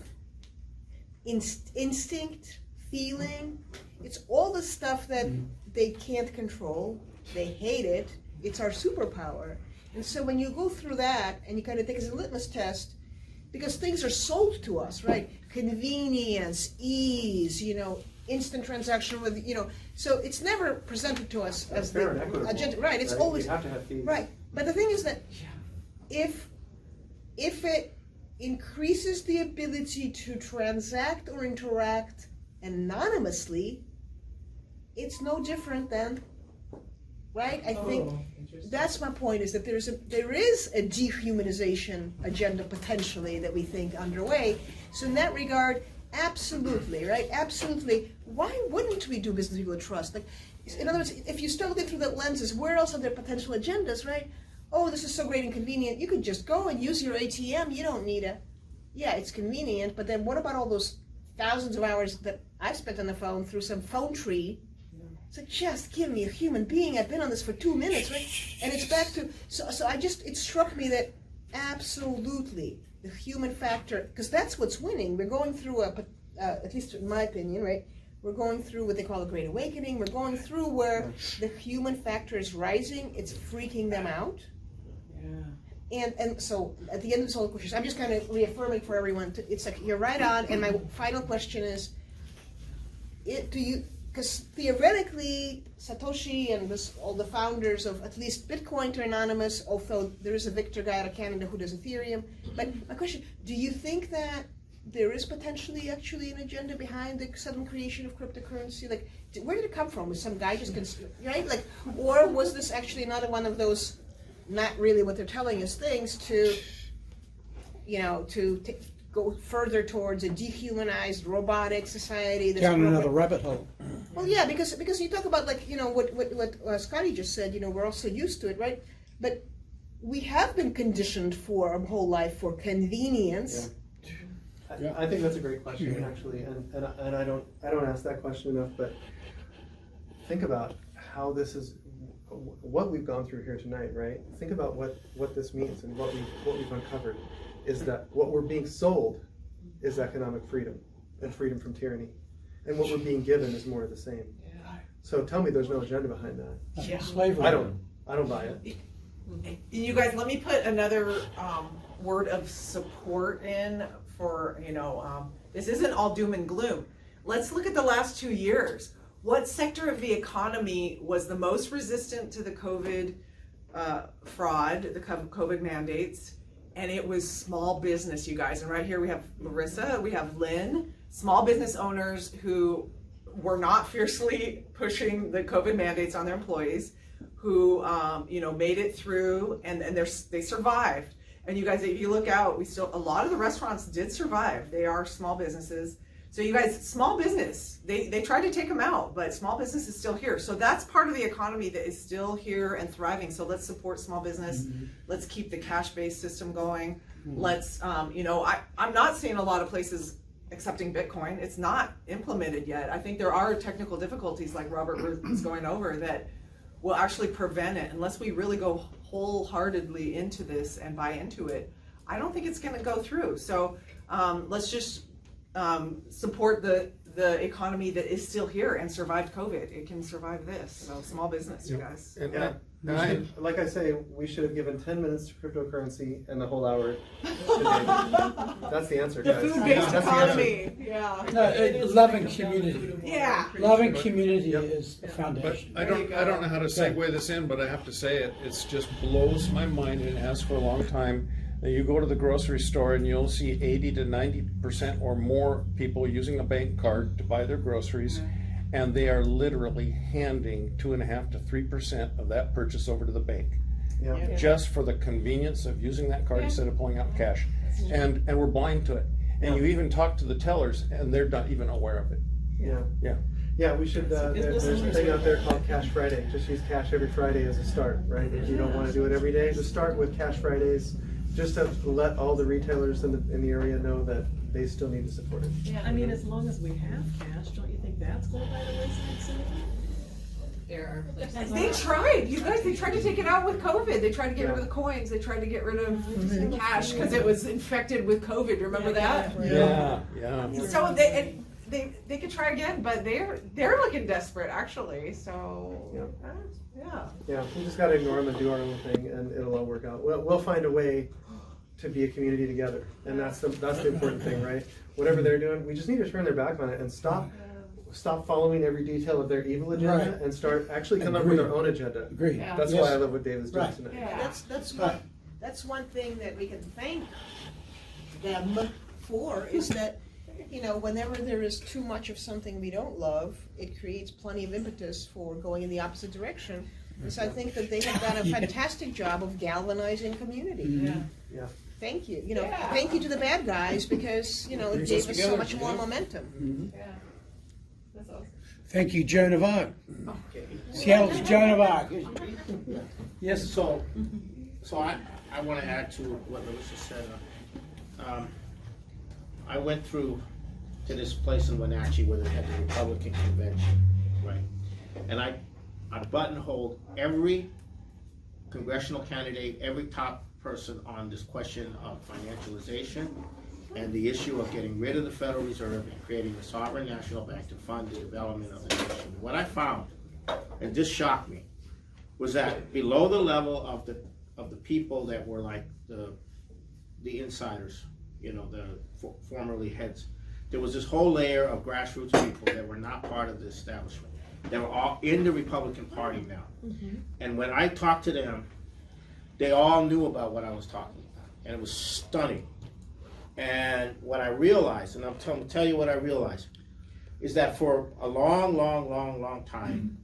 S7: instinct, feeling. It's all the stuff that they can't control. They hate it. it's our superpower. And so when you go through that and you kind of take it as a litmus test, because things are sold to us, right? Convenience, ease, instant transaction with, so it's never presented to us as
S2: fair and
S7: the
S2: equitable,
S7: agenda, right? It's
S2: right?
S7: always
S2: You have to have fees.
S7: right. But the thing is that if it increases the ability to transact or interact anonymously, it's no different than, right? I think that's my point, is that there is a dehumanization agenda potentially that we think underway. So in that regard, absolutely, right? Absolutely. Why wouldn't we do business with people to trust? Like, in other words, if you start looking through the lenses, where else are there potential agendas, right? Oh, this is so great and convenient. You could just go and use your ATM. You don't need yeah, it's convenient, but then what about all those thousands of hours that I've spent on the phone through some phone tree? It's like, just give me a human being. I've been on this for 2 minutes, right? And it's back to, so it struck me that absolutely the human factor, because that's what's winning. We're going through at least in my opinion, right? We're going through what they call a great awakening. We're going through where the human factor is rising. It's freaking them out. And so at the end of this whole question, I'm just kind of reaffirming for everyone, it's like, you're right on, and my final question is, because theoretically, Satoshi and all the founders of at least Bitcoin are anonymous, although there is a Victor guy out of Canada who does Ethereum. But my question, do you think that there is potentially actually an agenda behind the sudden creation of cryptocurrency? Like, where did it come from? Was some guy just, right? Like, or was this actually another one of those, not really what they're telling us things to, go further towards a dehumanized robotic society?
S12: Down another rabbit hole.
S7: Well, yeah, because you talk about, like, what Scotty just said, we're all so used to it, right? But we have been conditioned for our whole life for convenience.
S2: Yeah. I think that's a great question, actually, and I don't ask that question enough, but think about how this is, what we've gone through here tonight, right? Think about what this means, and what we've uncovered is that what we're being sold is economic freedom and freedom from tyranny, and what we're being given is more of the same. So tell me there's no agenda behind that.
S12: Yeah. Slavery.
S2: I don't buy it.
S1: You guys, let me put another word of support in for, this isn't all doom and gloom. Let's look at the last 2 years. What sector of the economy was the most resistant to the COVID fraud, the COVID mandates? And it was small business, you guys. And right here we have Larissa, we have Lynn, small business owners who were not fiercely pushing the COVID mandates on their employees, who made it through, and they survived. And you guys, if you look out, a lot of the restaurants did survive. They are small businesses. So you guys, small business, they tried to take them out, but small business is still here. So that's part of the economy that is still here and thriving. So let's support small business. Mm-hmm. Let's keep the cash-based system going. Mm-hmm. Let's, I'm not seeing a lot of places accepting Bitcoin. It's not implemented yet. I think there are technical difficulties, like Robert was going over, that will actually prevent it. Unless we really go wholeheartedly into this and buy into it, I don't think it's going to go through. So let's just support the economy that is still here and survived COVID. It can survive this. So small business, you guys.
S2: Like I say, we should have given 10 minutes to cryptocurrency and the whole hour today. That's the answer, guys.
S1: The food-based economy.
S12: No, loving community.
S1: Yeah.
S12: Loving community is the foundation.
S3: But I don't know how to segue this in, but I have to say it. It just blows my mind, and it has for a long time. You go to the grocery store and you'll see 80 to 90% or more people using a bank card to buy their groceries, and they are literally handing 2.5% to 3% of that purchase over to the bank, just for the convenience of using that card instead of pulling out cash. And we're blind to it. And you even talk to the tellers, and they're not even aware of it.
S2: Yeah, we should, there's a thing out there called Cash Friday. Just use cash every Friday as a start, right? If you don't want to do it every day, just start with Cash Fridays. Just to let all the retailers in the area know that they still need to support it.
S5: Yeah, I mean, as long as we have cash, don't you think that's going by the wayside soon?
S1: They tried, you guys, they tried to take it out with COVID. They tried to get rid of the coins. They tried to get rid of cash because it was infected with COVID. Remember that?
S3: Yeah.
S1: So they could try again, but they're looking desperate actually. So yeah.
S2: Yeah, we just gotta ignore them and do our own thing, and it'll all work out. We'll find a way to be a community together, and that's the important thing, right? Whatever they're doing, we just need to turn their back on it and stop following every detail of their evil agenda,
S12: Right.
S2: and start actually coming up with our own agenda.
S12: Agreed.
S1: Yeah.
S2: That's
S12: Yes.
S2: why I love what David's doing
S12: Right.
S2: tonight.
S1: Yeah.
S7: That's one thing that we can thank them for, is that, you know, whenever there is too much of something we don't love, it creates plenty of impetus for going in the opposite direction. So I think that they have done a fantastic job of galvanizing community.
S1: Yeah.
S2: Yeah.
S7: Thank you. You know,
S1: Yeah.
S7: thank you to the bad guys, because, you know, it
S12: Brings
S7: gave
S12: us
S7: us so
S12: together,
S7: much more
S12: yeah.
S7: momentum.
S9: Yeah. That's awesome.
S12: Thank you, Joan of Arc. Seattle's Joan of Arc. Yes.
S6: So I want to add to what Melissa said. I went through to this place in Wenatchee where they had the Republican convention, right? And I buttonholed every congressional candidate, every top person on this question of financialization and the issue of getting rid of the Federal Reserve and creating a sovereign national bank to fund the development of the nation. What I found, and this shocked me, was that below the level of the people that were like the insiders, you know, the formerly heads, there was this whole layer of grassroots people that were not part of the establishment. They were all in the Republican Party now. And when I talked to them, they all knew about what I was talking about. And it was stunning. And what I realized, and I'm going to tell you what I realized, is that for a long, long, long, long time,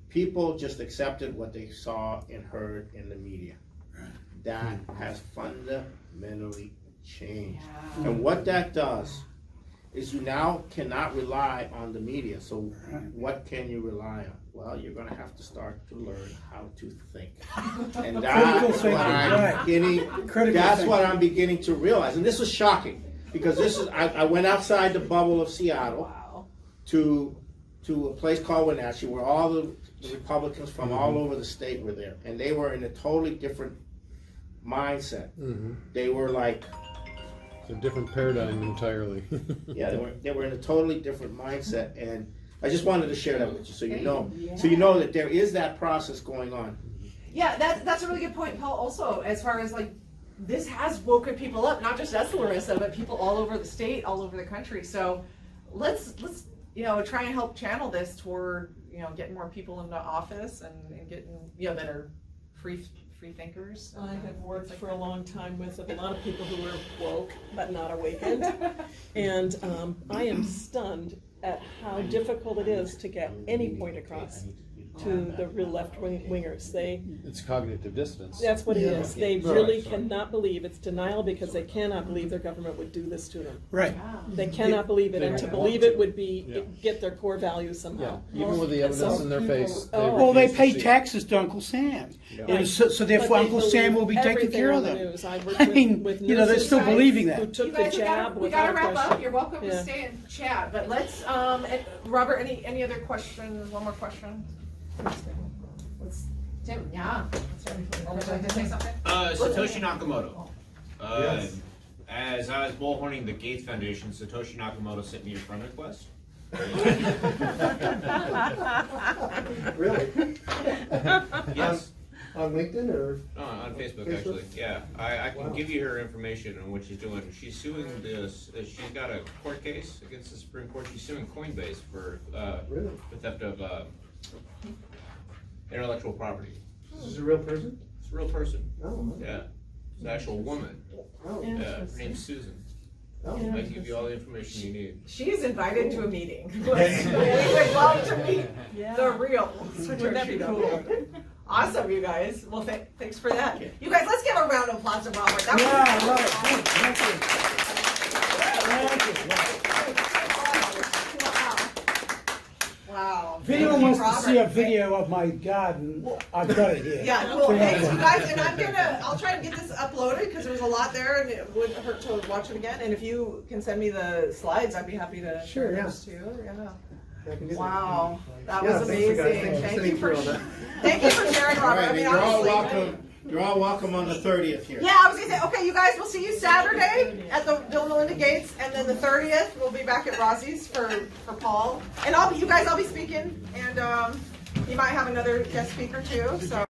S6: people just accepted what they saw and heard in the media. That has fundamentally changed. And what that does is you now cannot rely on the media. So what can you rely on? Well, you're going to have to start to learn how to think. And that's what I'm beginning to realize. And this was shocking, because this is, I went outside the bubble of Seattle to a place called Wenatchee, where all the Republicans from all over the state were there. And they were in a totally different mindset. They were like,
S13: it's a different paradigm entirely.
S6: yeah, they were in a totally different mindset, and I just wanted to share that with you, so you know that there is that process going on.
S1: Yeah, that's a really good point, Paul. Also, as far as like, this has woken people up, not just us, Larissa, but people all over the state, all over the country. So let's try and help channel this toward getting more people into office and getting that are free thinkers.
S5: I have worked for a long time with a lot of people who are woke but not awakened, and I am stunned at how difficult it is to get any point across to the real left-wingers.
S13: It's cognitive dissonance.
S5: That's what it is. They really cannot believe, it's denial, because they cannot believe their government would do this to them.
S12: Right.
S5: They cannot believe it, and to believe it would be get their core values somehow.
S13: Yeah, even with the evidence in their face.
S12: Well, they pay taxes to Uncle Sam, and so therefore Uncle Sam will be taking care of them.
S5: I
S12: mean, they're still believing that.
S5: Who took
S1: You
S5: the
S1: guys,
S5: jab
S1: we gotta wrap
S5: question.
S1: up. You're welcome to stay and chat, but let's Robert, any other questions? One more question. Tim, yeah. Would you like to say something?
S14: Satoshi Nakamoto.
S2: Yes.
S14: As I was bullhorning the Gates Foundation, Satoshi Nakamoto sent me a friend request.
S2: Really?
S14: Yes.
S2: On LinkedIn or?
S14: On Facebook, actually. Yeah. I can give you her information on what she's doing. She's suing this, she's got a court case against the Supreme Court. She's suing Coinbase for
S2: Really?
S14: the theft of intellectual property.
S2: Is this a real person?
S14: It's a real person.
S2: Oh.
S14: Yeah. It's an actual woman.
S2: Oh.
S14: Yeah. Her name's Susan.
S2: Oh.
S14: I can give you all the information you need.
S1: She's invited to a meeting. We would love to meet the real
S5: Wouldn't that be cool?
S1: Awesome, you guys. Well, thanks for that. You guys, let's give a round of applause to Robert. That was
S12: I love it. Thank you.
S1: Wow.
S12: If anyone wants to see a video of my garden, I've got it here.
S1: Yeah, cool. Thanks, you guys. And I'll try and get this uploaded, because there's a lot there and it wouldn't hurt to watch it again. And if you can send me the slides, I'd be happy to share those too. Yeah. Wow. That was
S2: Thanks, you guys.
S1: amazing.
S2: Thanks for sitting through all that.
S1: Thank you for sharing, Robert.
S6: All right,
S1: I mean,
S6: you're all
S1: honestly,
S6: welcome.
S12: You're all welcome on the 30th here.
S1: Yeah, I was gonna say, okay, you guys, we'll see you Saturday at the Bill and Melinda Gates, and then the 30th, we'll be back at Rosie's for Paul. And you guys, I'll be speaking, and you might have another guest speaker too, so.